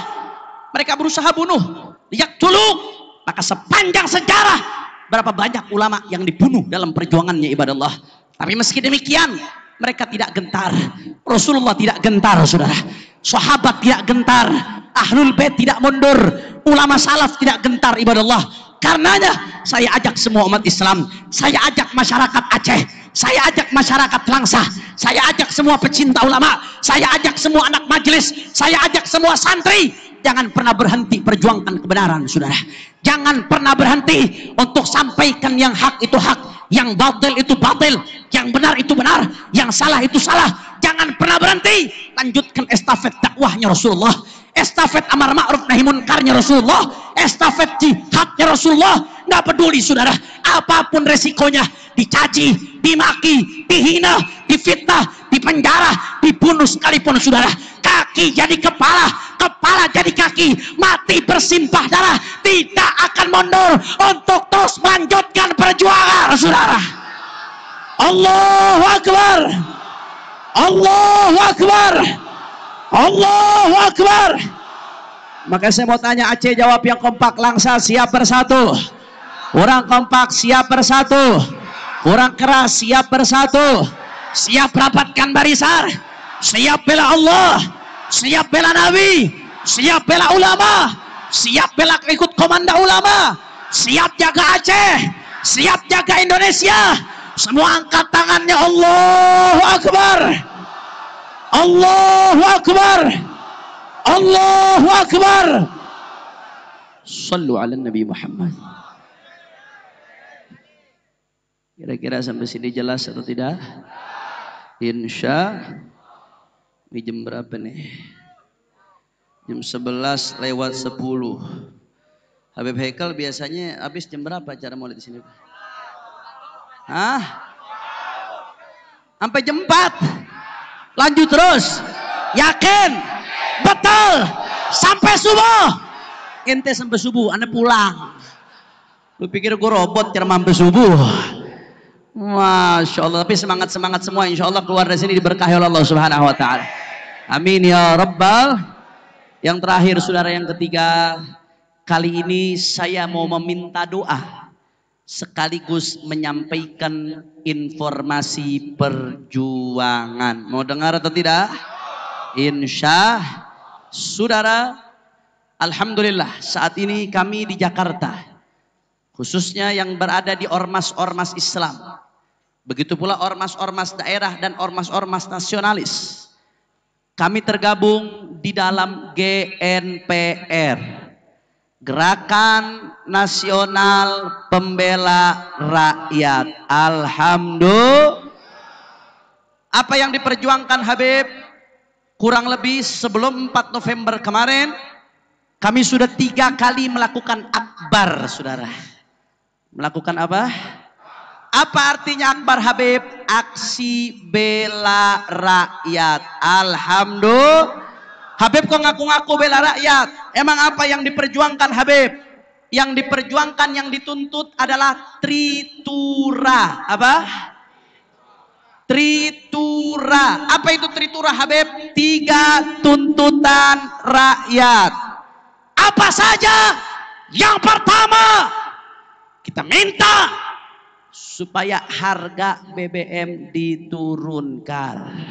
mereka berusaha bunuh, yaktuluk, maka sepanjang sejarah berapa banyak ulama yang dibunuh dalam perjuangannya, ibadah Allah. Tapi meski demikian, Mereka tidak gentar. Rasulullah tidak gentar, saudara. Sahabat tidak gentar. Ahlul bait tidak mundur. Ulama salaf tidak gentar, ibadallah. Karenanya saya ajak semua umat Islam, saya ajak masyarakat Aceh, saya ajak masyarakat Langsa, saya ajak semua pecinta ulama, saya ajak semua anak majelis, saya ajak semua santri. Jangan pernah berhenti perjuangkan kebenaran, saudara. Jangan pernah berhenti untuk sampaikan yang hak itu hak, yang batil itu batil, yang benar itu benar, yang salah itu salah. Jangan pernah berhenti. Lanjutkan estafet dakwahnya Rasulullah, estafet amar ma'ruf nahi munkarnya Rasulullah, estafet jihadnya Rasulullah. Nggak peduli, saudara, apapun resikonya, dicaci, dimaki, dihina, difitnah, dipenjara, dibunuh sekalipun, saudara. Kaki jadi kepala, kepala jadi kaki, mati bersimpah darah, tidak akan mundur untuk terus melanjutkan perjuangan, saudara. Allahu Akbar, Allahu Akbar, Allahu Akbar. Maka saya mau tanya, Aceh jawab yang kompak, Langsa siap bersatu. Kurang kompak siap bersatu, kurang keras siap bersatu, siap rapatkan barisan, siap bela Allah, siap bela Nabi, siap bela ulama, siap bela ikut komanda ulama, siap jaga Aceh, siap jaga Indonesia. Semua angkat tangannya. Allahu Akbar, Allahu Akbar, Allahu Akbar. Sallu ala Nabi Muhammad. Kira-kira sampai sini jelas atau tidak? Insya. Ini jam berapa nih? Jam 11 lewat 10. Habib Haikal biasanya habis jam berapa acara maulid di sini? Hah? Sampai jam 4. Lanjut terus. Yakin? Betul. Sampai subuh. Ente sampai subuh, Anda pulang. Lu pikir gue robot cara sampai subuh? Masya Allah. Tapi semangat semua. Insya Allah keluar dari sini diberkahi oleh Allah Subhanahu Wa Taala. Amin ya Rabbal. Yang terakhir, saudara, yang ketiga, kali ini saya mau meminta doa sekaligus menyampaikan informasi perjuangan. Mau dengar atau tidak? Insya saudara, alhamdulillah saat ini kami di Jakarta, khususnya yang berada di ormas-ormas Islam, begitu pula ormas-ormas daerah dan ormas-ormas nasionalis, kami tergabung di dalam GNPR, Gerakan Nasional Pembela Rakyat. Alhamdulillah. Apa yang diperjuangkan Habib, kurang lebih sebelum 4 November kemarin, kami sudah 3 kali melakukan akbar, saudara. Melakukan apa? Apa artinya akbar, Habib? Aksi bela rakyat. Alhamdulillah. Habib kok ngaku-ngaku bela rakyat? Emang apa yang diperjuangkan, Habib? Yang diperjuangkan, yang dituntut adalah tritura. Apa? Tritura. Apa itu tritura, Habib? 3 tuntutan rakyat. Apa saja? Yang pertama, kita minta supaya harga BBM diturunkan.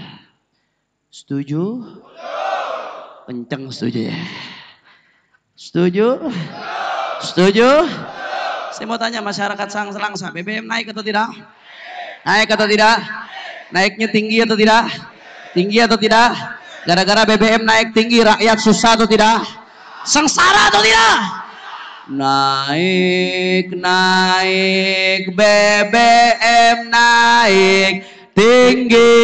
Setuju? Kenceng setuju ya? Setuju? Setuju? Saya mau tanya masyarakat Langsa, BBM naik atau tidak? Naik atau tidak? Naiknya tinggi atau tidak? Tinggi atau tidak? Gara-gara BBM naik tinggi, rakyat susah atau tidak? Sengsara atau tidak? Naik, naik, BBM naik, tinggi,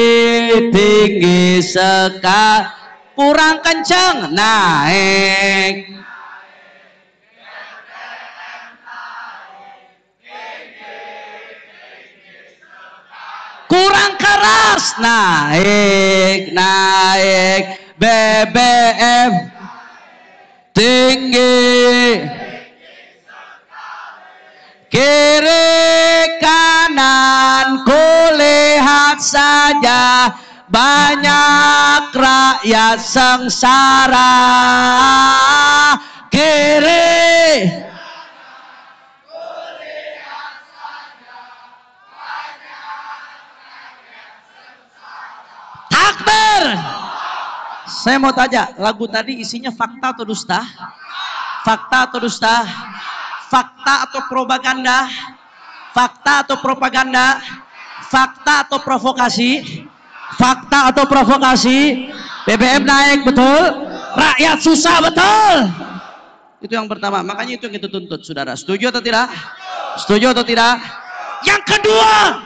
tinggi sekali. Kurang kencang, naik. Kurang keras, naik, naik. BBM tinggi, kiri kanan kulihat saja, banyak rakyat sengsara. Kiri Saya mau tanya, lagu tadi isinya fakta atau dusta? Fakta atau dusta? Fakta atau propaganda? Fakta atau propaganda? Fakta atau provokasi? Fakta atau provokasi? BBM naik, betul? Rakyat susah, betul? Itu yang pertama, makanya itu yang kita tuntut, saudara. Setuju atau tidak? Setuju atau tidak? Yang kedua,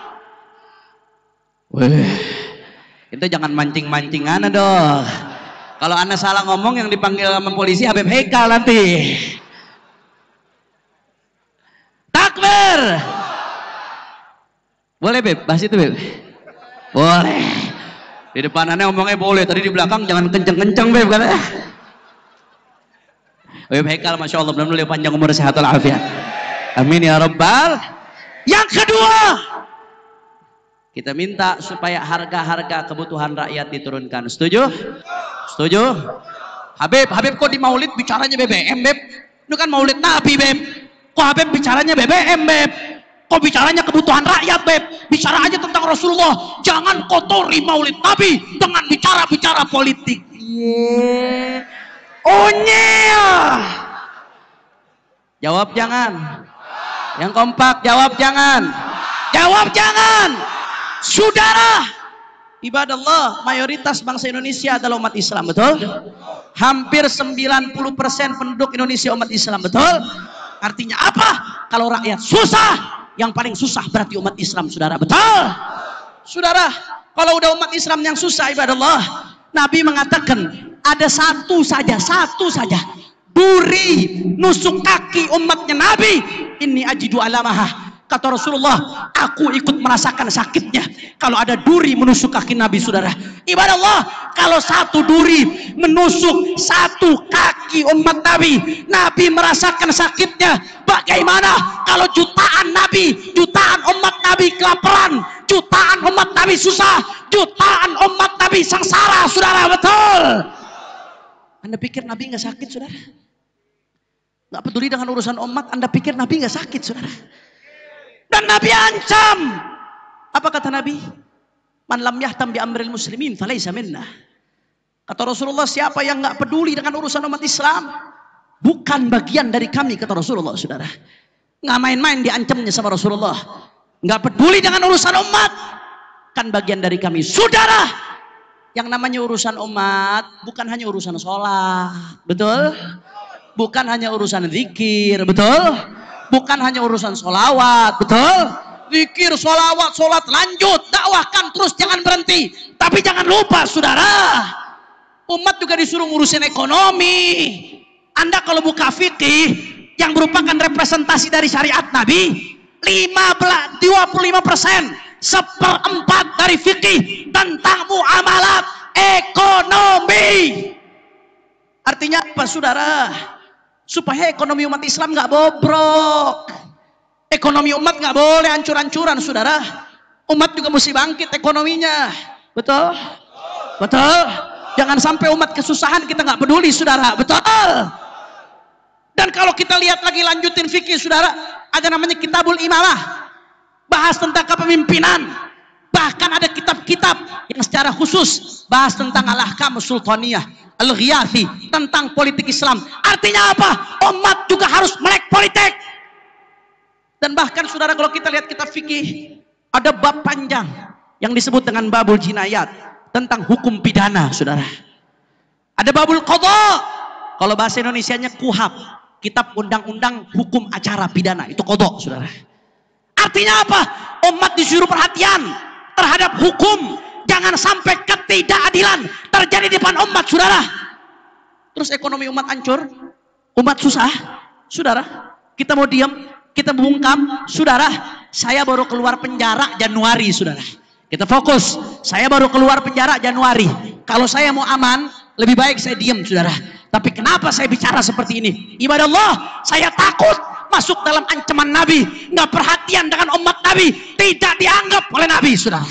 itu jangan mancing-mancingan dong. Kalau anda salah ngomong, yang dipanggil sama polisi Habib Haikal nanti. Takbir. Boleh Beb, bahas itu Beb? Boleh. Di depan anda ngomongnya boleh, tadi di belakang jangan kenceng-kenceng Beb katanya. Habib Haikal, Masya Allah, benar-benar panjang umur, sehat walafiat. Amin ya Rabbal. Yang kedua, kita minta supaya harga-harga kebutuhan rakyat diturunkan. Setuju? Setuju? Habib kok di maulid bicaranya BBM Beb? Itu kan maulid Nabi Beb. Kok Habib bicaranya BBM Beb? Kok bicaranya kebutuhan rakyat Beb? Bicara aja tentang Rasulullah. Jangan kotori maulid Nabi dengan bicara-bicara politik. Onyel. Jawab jangan. Yang kompak jawab jangan. Jawab jangan. Saudara, ibadah Allah, mayoritas bangsa Indonesia adalah umat Islam, betul? Hampir 90% penduduk Indonesia umat Islam, betul? Artinya apa? Kalau rakyat susah, yang paling susah berarti umat Islam, saudara, betul? Saudara, kalau udah umat Islam yang susah, ibadah Allah, Nabi mengatakan ada satu saja duri nusuk kaki umatnya Nabi, ini ajidu alamahah. Kata Rasulullah, aku ikut merasakan sakitnya kalau ada duri menusuk kaki Nabi, saudara. Ibadah Allah, kalau satu duri menusuk satu kaki umat Nabi, Nabi merasakan sakitnya. Bagaimana kalau jutaan Nabi, jutaan umat Nabi kelaparan, jutaan umat Nabi susah, jutaan umat Nabi sengsara, saudara, betul? Anda pikir Nabi nggak sakit, saudara? Nggak peduli dengan urusan umat, Anda pikir Nabi nggak sakit, saudara? Dan Nabi ancam. Apa kata Nabi? Man lam yahtam bi amril muslimin falaysa minna. Kata Rasulullah, siapa yang nggak peduli dengan urusan umat Islam, bukan bagian dari kami, kata Rasulullah, saudara. Nggak main-main diancamnya sama Rasulullah. Nggak peduli dengan urusan umat, kan bagian dari kami. Saudara, yang namanya urusan umat bukan hanya urusan sholat, betul? Bukan hanya urusan zikir, betul? Bukan hanya urusan sholawat, betul? Zikir, sholawat, sholat lanjut, dakwahkan terus, jangan berhenti. Tapi jangan lupa, saudara, umat juga disuruh ngurusin ekonomi. Anda kalau buka fikih yang merupakan representasi dari syariat Nabi, 25%, 1/4 dari fikih tentang muamalat ekonomi. Artinya apa, saudara? Supaya ekonomi umat Islam nggak bobrok. Ekonomi umat nggak boleh hancur-hancuran, saudara. Umat juga mesti bangkit ekonominya, betul? Betul? Jangan sampai umat kesusahan kita nggak peduli, saudara, betul? Dan kalau kita lihat lagi, lanjutin fikih, saudara, ada namanya Kitabul Imamah, bahas tentang kepemimpinan. Bahkan ada kitab-kitab yang secara khusus bahas tentang al-ahkam sultaniyah, al-ghiyathi, tentang politik Islam. Artinya apa? Umat juga harus melek politik. Dan bahkan, saudara, kalau kita lihat kitab fikih, ada bab panjang yang disebut dengan babul jinayat, tentang hukum pidana, saudara. Ada babul qadha, kalau bahasa Indonesianya kuhab, kitab undang-undang hukum acara pidana, itu qadha, saudara. Artinya apa? Umat disuruh perhatian terhadap hukum, jangan sampai ketidakadilan terjadi di depan umat, saudara. Terus ekonomi umat hancur, umat susah, saudara. Kita mau diam, kita bungkam, saudara. Saya baru keluar penjara Januari, saudara. Kita fokus, saya baru keluar penjara Januari. Kalau saya mau aman, lebih baik saya diam, saudara. Tapi kenapa saya bicara seperti ini? Ibadah Allah, saya takut masuk dalam ancaman Nabi, nggak perhatian dengan umat Nabi, tidak dianggap oleh Nabi, sudah.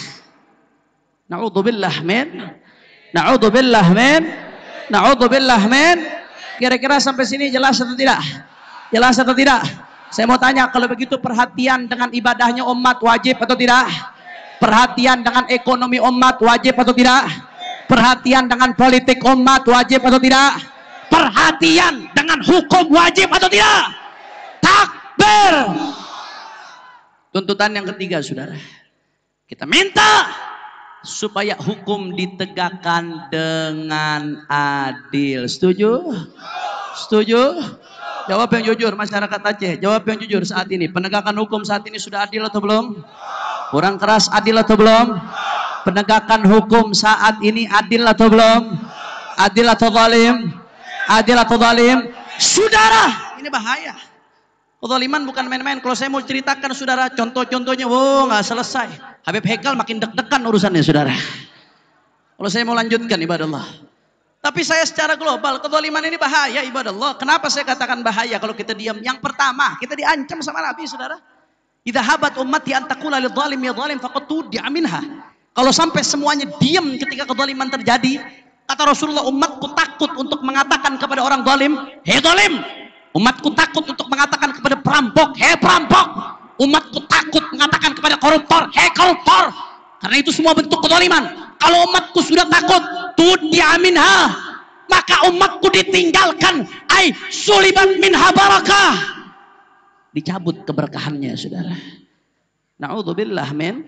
Na'udzubillah min, na'udzubillah min, na'udzubillah min. Kira-kira sampai sini jelas atau tidak? Jelas atau tidak? Saya mau tanya, kalau begitu perhatian dengan ibadahnya umat wajib atau tidak? Perhatian dengan ekonomi umat wajib atau tidak? Perhatian dengan politik umat wajib atau tidak? Perhatian dengan hukum wajib atau tidak? Takbir. Tuntutan yang ketiga, saudara, kita minta supaya hukum ditegakkan dengan adil. Setuju? Setuju? Jawab yang jujur masyarakat Aceh. Jawab yang jujur saat ini. Penegakan hukum saat ini sudah adil atau belum? Kurang keras, adil atau belum? Penegakan hukum saat ini adil atau belum? Adil atau zalim? Adil atau zalim? Saudara, ini bahaya. Kezaliman bukan main-main. Kalau saya mau ceritakan saudara, contoh-contohnya, nggak selesai. Habib Hekal makin deg-degan urusannya, saudara. Kalau saya mau lanjutkan, ibadah Allah. Tapi saya secara global, kezaliman ini bahaya, ibadah Allah. Kenapa saya katakan bahaya kalau kita diam? Yang pertama, kita diancam sama Nabi, saudara. Idza habat ummati an taqula lidh dhalim ya dhalim faqad tudi'a minha. Kalau sampai semuanya diam ketika kezaliman terjadi, kata Rasulullah, umatku takut untuk mengatakan kepada orang zalim, hei zalim. Umatku takut untuk mengatakan kepada perampok, hei perampok. Umatku takut mengatakan kepada koruptor, hei koruptor. Karena itu semua bentuk kezaliman. Kalau umatku sudah takut, tudi'a minha, maka umatku ditinggalkan, ai sulibat minha barakah. Dicabut keberkahannya, saudara. Na'udzubillah, men.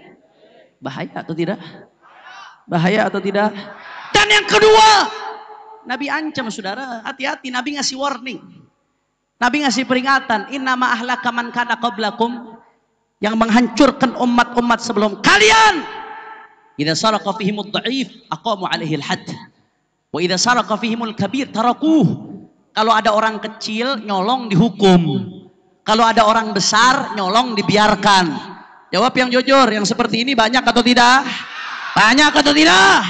Bahaya atau tidak? Bahaya atau tidak? Dan yang kedua, Nabi ancam, saudara, hati-hati. Nabi ngasih warning, Nabi ngasih peringatan. Innama ahlaka man kana qablakum, yang menghancurkan umat-umat sebelum kalian. Idza saraqa fihimud dha'if aqamu 'alaihi al-hadd wa idza saraqa fihimul kabir tarakuh. Kalau ada orang kecil nyolong dihukum, kalau ada orang besar nyolong dibiarkan. Jawab yang jujur, yang seperti ini banyak atau tidak? Banyak atau tidak?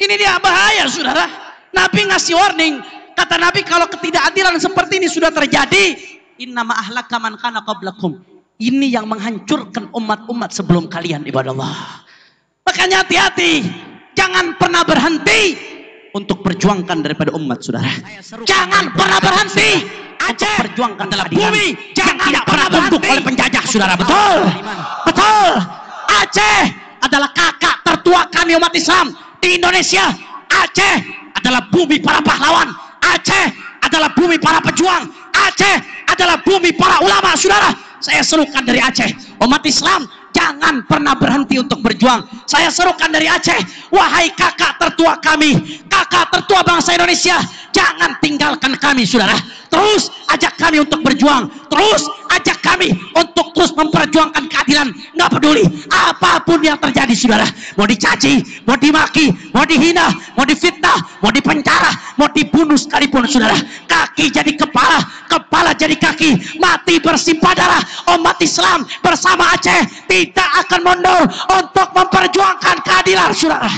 Ini dia bahaya, saudara. Nabi ngasih warning. Kata Nabi, kalau ketidakadilan seperti ini sudah terjadi, innama ahlaka man kana qablakum, ini yang menghancurkan umat-umat sebelum kalian, ibadah Allah. Makanya hati-hati, jangan pernah berhenti untuk perjuangkan daripada umat, saudara. Jangan pernah berhenti. Aceh perjuangkan adalah bumi yang tidak pernah tunduk oleh penjajah, saudara. Betul, betul. Aceh adalah kakak tertua kami umat Islam di Indonesia. Aceh adalah bumi para pahlawan. Aceh adalah bumi para pejuang. Aceh adalah bumi para ulama, saudara. Saya serukan dari Aceh, umat Islam, jangan pernah berhenti untuk berjuang. Saya serukan dari Aceh, wahai kakak tertua kami, kakak tertua bangsa Indonesia, jangan tinggalkan kami, saudara. Terus ajak kami untuk berjuang, terus ajak kami untuk terus memperjuangkan keadilan. Nggak peduli apapun yang terjadi, saudara. Mau dicaci, mau dimaki, mau dihina, mau difitnah, mau dipenjara, mau dibunuh sekalipun, saudara. Kaki jadi kepala, kepala jadi kaki, mati bersimpah darah. Umat Islam bersama Aceh tidak akan mundur untuk memperjuangkan keadilan, saudara.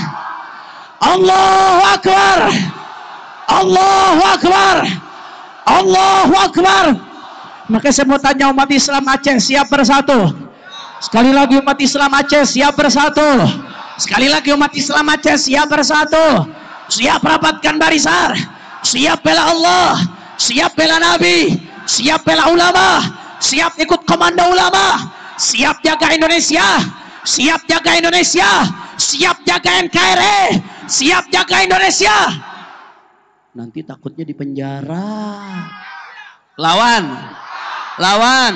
Allahu Akbar, Allahu Akbar, Allahu Akbar. Maka saya mau tanya umat Islam Aceh, siap bersatu? Sekali lagi umat Islam Aceh, siap bersatu? Sekali lagi umat Islam Aceh, siap bersatu? Siap rapatkan barisan? Siap bela Allah? Siap bela Nabi? Siap bela ulama? Siap ikut komando ulama? Siap jaga Indonesia? Siap jaga Indonesia? Siap jaga NKRI? Siap jaga Indonesia? Nanti takutnya di penjara. Lawan, lawan.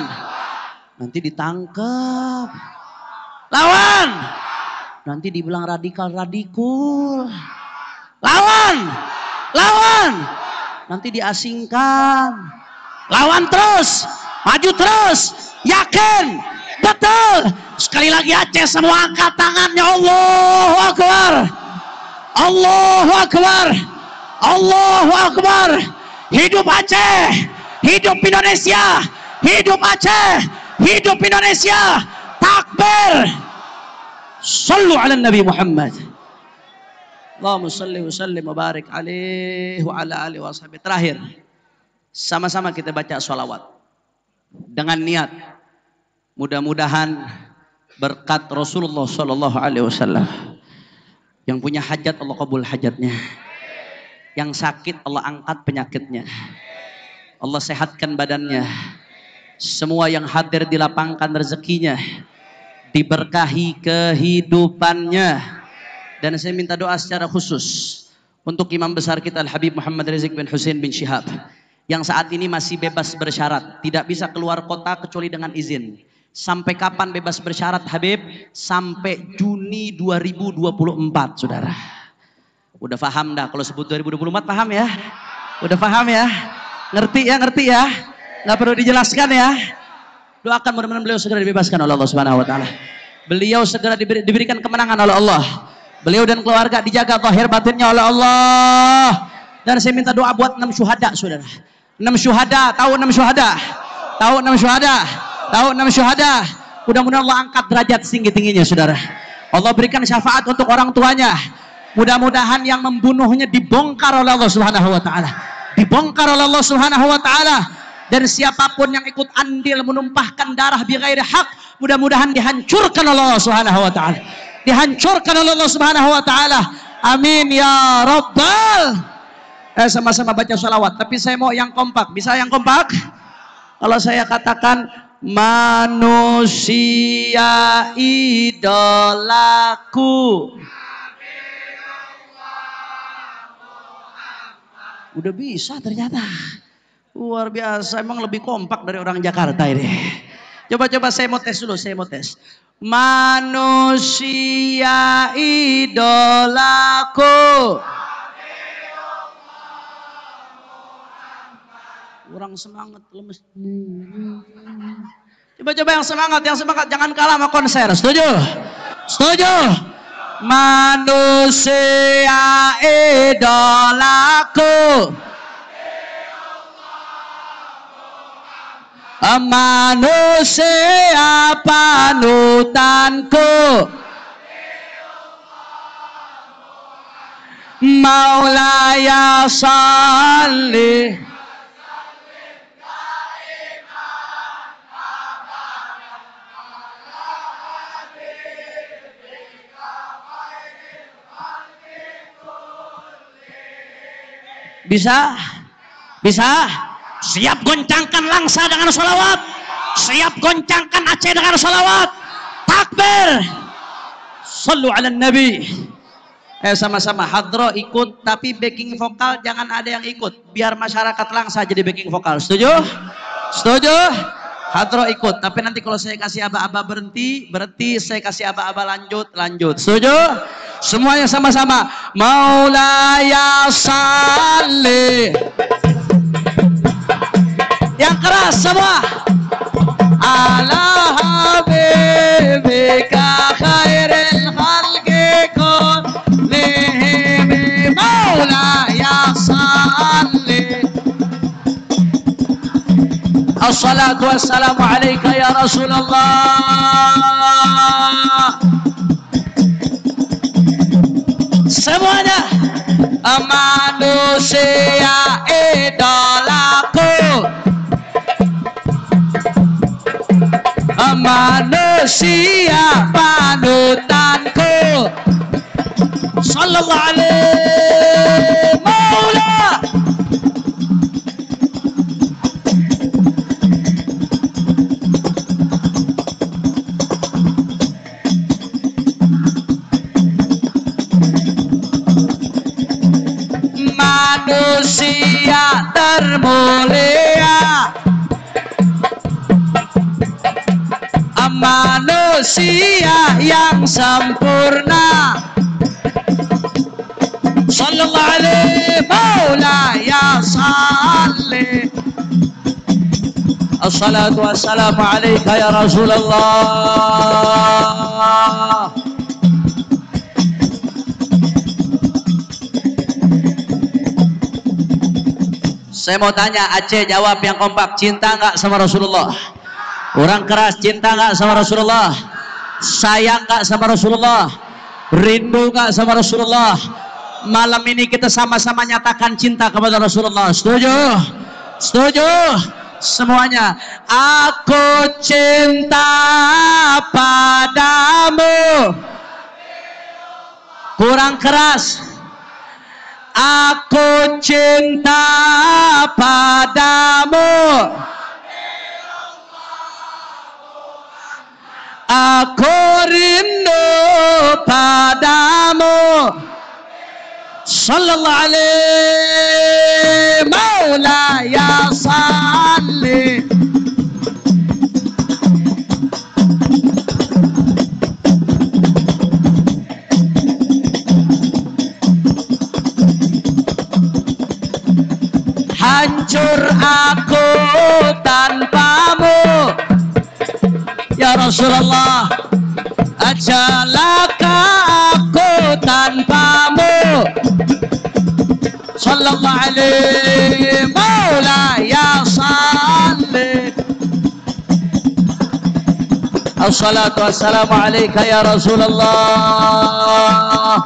Nanti ditangkap. Lawan. Nanti dibilang radikal-radikul. Lawan, lawan. Nanti diasingkan. Lawan terus, maju terus, yakin, betul. Sekali lagi Aceh, semua angkat tangannya. Allahu Akbar, Allahu Akbar, Allahu Akbar. Hidup Aceh, hidup Indonesia, hidup Aceh, hidup Indonesia. Takbir. Sallu ala Nabi Muhammad. Allahumma salli wa sallim wa barik alaihi wa ala alihi wa sahbihi. Terakhir, sama-sama kita baca sholawat dengan niat mudah-mudahan berkat Rasulullah Sallallahu Alaihi Wasallam. Yang punya hajat Allah kabul hajatnya, yang sakit Allah angkat penyakitnya, Allah sehatkan badannya, semua yang hadir dilapangkan rezekinya, diberkahi kehidupannya, Dan saya minta doa secara khusus untuk imam besar kita Al-Habib Muhammad Rizik bin Hussein bin Syihab yang saat ini masih bebas bersyarat, tidak bisa keluar kota kecuali dengan izin. Sampai kapan bebas bersyarat Habib? Sampai Juni 2024, saudara. Udah paham dah kalau sebut 2024, paham ya? Udah paham ya? Ngerti ya? Nggak perlu dijelaskan ya? Doakan mudah-mudahan beliau segera dibebaskan oleh Allah Subhanahu wa taala. Beliau segera diberikan kemenangan oleh Allah. Beliau dan keluarga dijaga zahir batinnya oleh Allah. Dan saya minta doa buat 6 syuhada, saudara. 6 syuhada, tahu 6 syuhada? Tahu 6 syuhada? Tahu 6 syuhada? Mudah-mudahan Allah angkat derajat tinggi-tingginya, saudara. Allah berikan syafaat untuk orang tuanya. Mudah-mudahan yang membunuhnya dibongkar oleh Allah Subhanahu wa taala. Dibongkar oleh Allah Subhanahu wa taala. Dan siapapun yang ikut andil menumpahkan darah bighairi hak, mudah-mudahan dihancurkan oleh Allah Subhanahu wa taala. Dihancurkan oleh Allah Subhanahu wa taala. Amin ya rabbal. Sama-sama baca salawat, tapi saya mau yang kompak. Bisa yang kompak? Kalau saya katakan manusia idolaku. Udah bisa ternyata. Luar biasa, emang lebih kompak dari orang Jakarta ini. Coba saya mau tes dulu, Manusia idolaku. Kurang semangat, lemes. Coba yang semangat, jangan kalah sama konser. Setuju? Manusia idolaku. Manusia panutanku. Maulaya salli. Bisa? Siap goncangkan Langsa dengan sholawat. Siap goncangkan Aceh dengan sholawat. Takbir. Sallu ala nabi. Sama-sama hadro ikut, tapi backing vokal jangan ada yang ikut. Biar masyarakat Langsa jadi backing vokal. Setuju? Hadro ikut, tapi nanti kalau saya kasih aba-aba berhenti, saya kasih aba-aba lanjut. Setuju? Semuanya sama-sama. Maulaya salli. Yang keras semua. Ala habibika khairil khalqi kullihim. Maulaya salli. Assalatu wassalamu alaika ya Rasulullah. Semuanya. Manusia idolaku. Manusia panutanku. Sallallahu alaihi maula. Manusia termulia. Manusia yang sempurna. Sallallahu alaihi maulaya salli. Assalatu wassalamu alaika ya Rasulullah. Saya mau tanya, Aceh jawab yang kompak, cinta nggak sama Rasulullah? Orang keras, cinta nggak sama Rasulullah? Sayang nggak sama Rasulullah? Rindu nggak sama Rasulullah? Malam ini kita sama-sama nyatakan cinta kepada Rasulullah. Setuju? Semuanya. Aku cinta padamu. Kurang keras. Aku cinta padamu. Aku rindu padamu. sallallahu alaihi maulaya salli. Hancur aku tanpamu ya Rasulullah, celaka aku tanpamu. Sallallahu alaihi maulaya salli. Assalatu wassalamu alaika ya Rasulullah.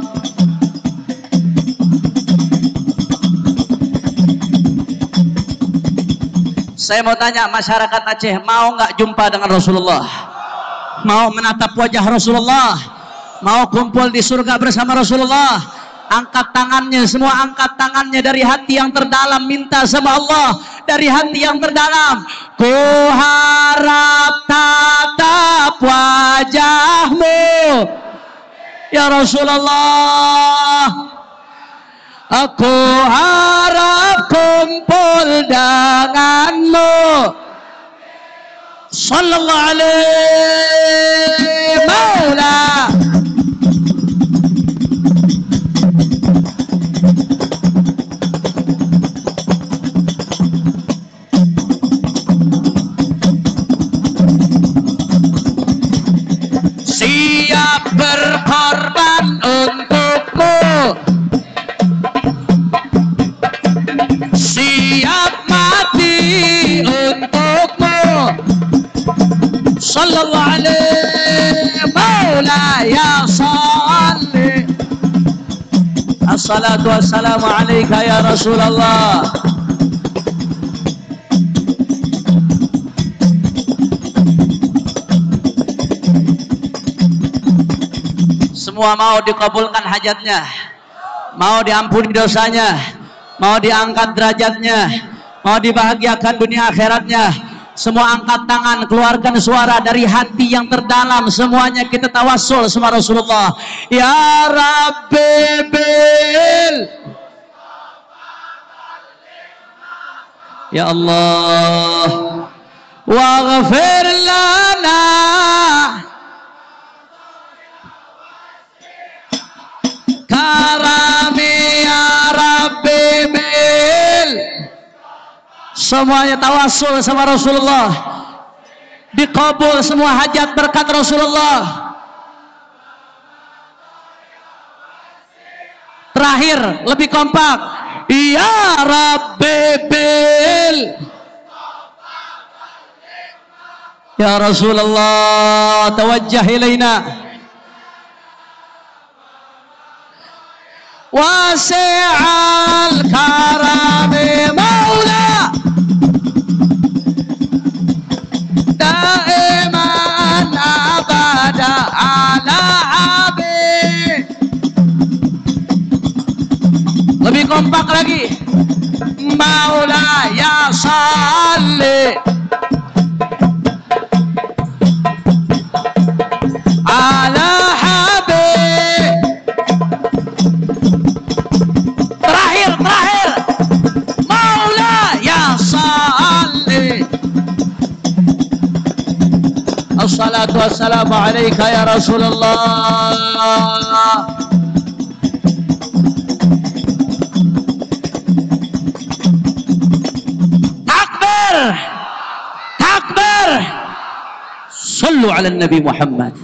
Saya mau tanya masyarakat Aceh, mau nggak jumpa dengan Rasulullah? Mau menatap wajah Rasulullah? Mau kumpul di surga bersama Rasulullah? Angkat tangannya, semua angkat tangannya dari hati yang terdalam, minta sama Allah dari hati yang terdalam. Ku harap tatap wajahmu ya Rasulullah. Aku harap kumpul denganmu. Sallallahu alaihi maula. Siap berkorban untukmu, siap mati untukmu. Sallallahu alaihi maulaya salli. Assalatu wassalamu alaika ya Rasulullah. Semua mau dikabulkan hajatnya, mau diampuni dosanya, mau diangkat derajatnya, mau dibahagiakan dunia akhiratnya. Semua angkat tangan, keluarkan suara dari hati yang terdalam. Semuanya kita tawassul sama Rasulullah. Ya Rabbi bil, ya Allah, waghfir lana karami ya Rabbi bil. Semuanya tawassul sama Rasulullah, dikabul semua hajat berkat Rasulullah. Terakhir lebih kompak, ya Rabbi bil, ya Rasulullah tawajjah ilaina wasi'al karami maula daiman abada ala abi. Lebih kompak lagi, maula ya salli ala habib. Terakhir maula ya salli. Assalatu wassalamu alaika ya Rasulullah. Takbir, takbir. Sallu ala Nabi Muhammad.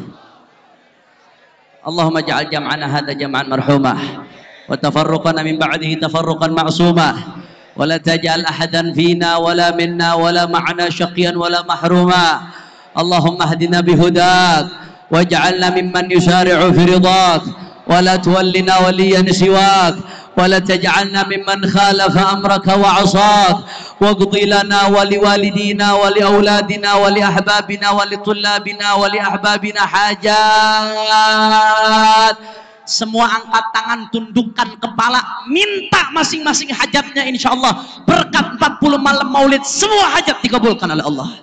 Allahumma ja'al jam'ana hadha jam'an marhumah wa tafarruqana min ba'dihi tafarruqan ma'sumah wa la taj'al ahadan fina wala minna wala ma'ana syaqiyan wala mahruma. Allahumma hdina bihudak waj'alna mimman yusari'u fi ridak wa la tuwallina waliyan siwak wa la taj'alna mimman khalafa amraka wa 'asak waqdi lana wa liwalidina wa liauladina wa liahbabina wa litullabina wa liahbabina hajat. Semua angkat tangan, tundukkan kepala, minta masing-masing hajatnya, insyaallah berkat 40 malam maulid semua hajat dikabulkan oleh Allah.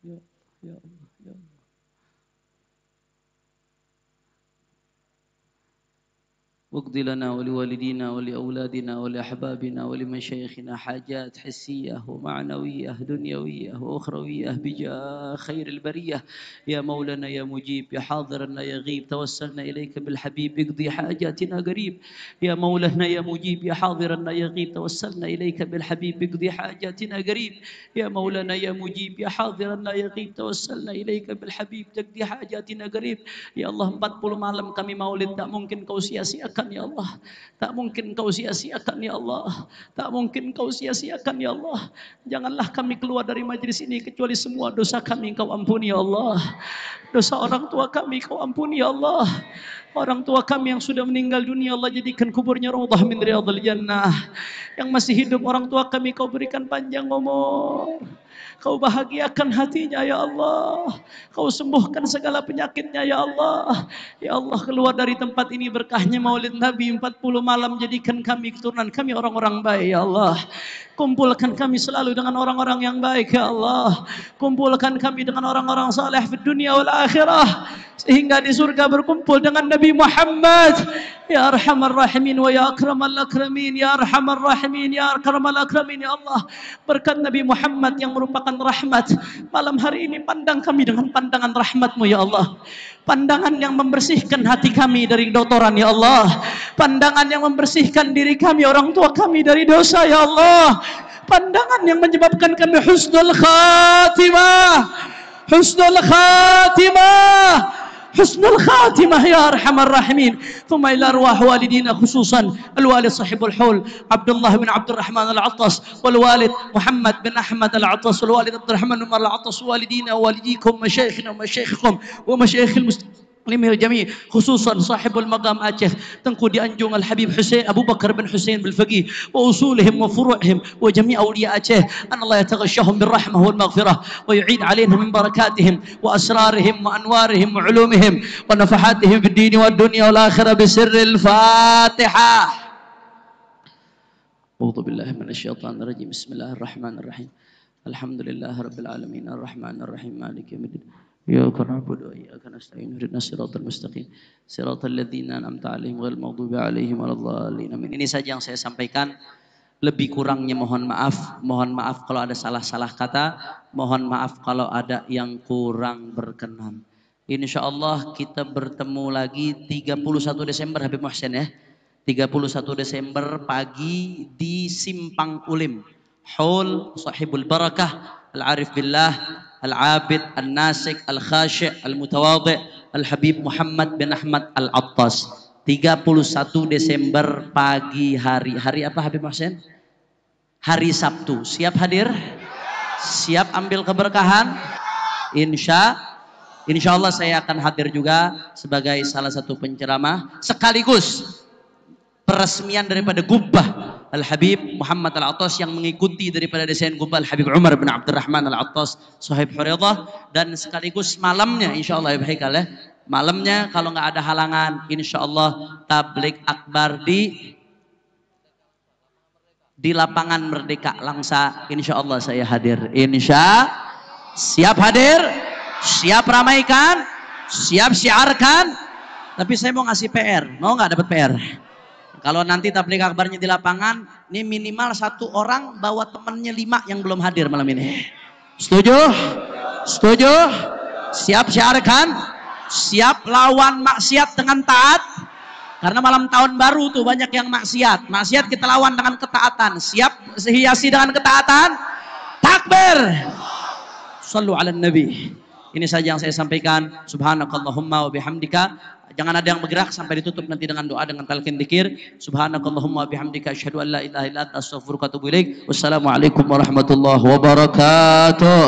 Ya Allah, ya Allah. واقض لنا ولوالدينا ولأولادنا ولأحبابنا ولمشايخنا حاجات حسية ومعنوية دنيوية وأخروية بجاه خير البرية يا مولانا يا مجيب يا حاضرنا يا غيب توسلنا إليك بالحبيب اقضي حاجاتنا قريب يا مولانا يا مجيب يا حاضرنا يا غيب توسلنا إليك بالحبيب اقضي حاجاتنا قريب يا مولانا يا مجيب يا حاضرنا يا غيب توسلنا إليك بالحبيب تقضي حاجاتنا قريب يا الله 40 malam kami maulid tak mungkin kau sia-siakan ya Allah, tak mungkin kau sia-siakan ya Allah, tak mungkin kau sia-siakan ya Allah. Janganlah kami keluar dari majlis ini kecuali semua dosa kami kau ampuni ya Allah, dosa orang tua kami kau ampuni ya Allah, orang tua kami yang sudah meninggal dunia Allah jadikan kuburnya raudhah min riyadhil jannah, yang masih hidup orang tua kami kau berikan panjang umur, kau bahagiakan hatinya ya Allah, kau sembuhkan segala penyakitnya ya Allah. Ya Allah, keluar dari tempat ini berkahnya maulid Nabi 40 malam, jadikan kami keturunan kami orang-orang baik ya Allah. Kumpulkan kami selalu dengan orang-orang yang baik ya Allah. Kumpulkan kami dengan orang-orang saleh di dunia wal akhirah, sehingga di surga berkumpul dengan Nabi Muhammad. Ya Arhamar Rahimin wa ya Akramal Akramin, ya Arhamar Rahimin, ya Akramal Akramin ya Allah. Berkat Nabi Muhammad yang merupakan rahmat, malam hari ini pandang kami dengan pandangan rahmat-Mu ya Allah. Pandangan yang membersihkan hati kami dari dotoran ya Allah. Pandangan yang membersihkan diri kami, orang tua kami dari dosa ya Allah. Pandangan yang menyebabkan kami husnul khatimah. Husnul khatimah. Husnul khatimah ya Arhamar Rahimin. Thumma ila arwah walidina khususan al-walid sahibul haul Abdullah bin Abdurrahman al-Attas wal walid Muhammad bin Ahmad al-Attas wal walid Abdurrahman bin al-Attas walidina walidikum masyayikhina masyayikhkum wa masyayikhil muslimin jami', khususan sahibul maqam Aceh Tengku Dianjung Al-Habib Hussein Abu Bakar bin Hussein bil-Faqih wa usulihim wa furu'ihim wa jami' awliya Aceh, an Allah yataghashshahum bir rahmah wal maghfirah wa yu'id alaihim min barakatihim wa asrarihim wa anwarihim wa ulumihim wa nafahatihim fid din wad dunya wal akhirah bi sirril Fatihah. A'udzu billahi minasyaitonir rajim. Bismillahirrahmanirrahim. Alhamdulillahirabbil alamin arrahmanir rahim maliki yaumiddin. إياك نعبد وإياك نستعين اهدنا الصراط المستقيم صراط الذين أنعمت عليهم غير المغضوب عليهم ولا الضالين آمين. Ini saja yang saya sampaikan. Lebih kurangnya mohon maaf kalau ada salah-salah kata, mohon maaf kalau ada yang kurang berkenan. Insyaallah kita bertemu lagi 31 Desember Habib Muhsin ya. 31 Desember pagi di Simpang Ulim. Haul Sahibul Barakah Al-Arif Billah Al-Abid, Al-Nasik, Al-Khashi' Al-Mutawadhi' Al-Habib Muhammad bin Ahmad Al-Attas. 31 Desember pagi hari. Hari apa Habib Muhsin? Hari Sabtu. Siap hadir? Siap ambil keberkahan? Insya Allah saya akan hadir juga sebagai salah satu penceramah sekaligus peresmian daripada Gubbah Al-Habib Muhammad Al-Attas yang mengikuti daripada desain Gubbah Al-Habib Umar bin Abdurrahman Al-Attas Sahib Huridah, dan sekaligus malamnya insyaallah ya Baikal ya. Malamnya kalau nggak ada halangan insyaallah tablik akbar di lapangan Merdeka Langsa, insyaallah saya hadir. Siap hadir, siap ramaikan, siap syiarkan. Tapi saya mau ngasih PR, mau nggak dapat PR? Kalau nanti tabligh akbarnya di lapangan, ini minimal 1 orang bawa temannya 5 yang belum hadir malam ini. Setuju? Setuju? Siap syiarkan? Siap lawan maksiat dengan taat? Karena malam tahun baru tuh banyak yang maksiat. Maksiat kita lawan dengan ketaatan. Siap hiasi dengan ketaatan? Takbir! Sallu ala nabi. Ini saja yang saya sampaikan. Subhanakallahumma wa bihamdika. Jangan ada yang bergerak sampai ditutup nanti dengan doa dengan talqin dzikir. Subhanakallahumma wa bihamdika asyhadu an la ilaha illa anta astaghfiruka wa atubu ilaik. Wassalamualaikum warahmatullahi wabarakatuh.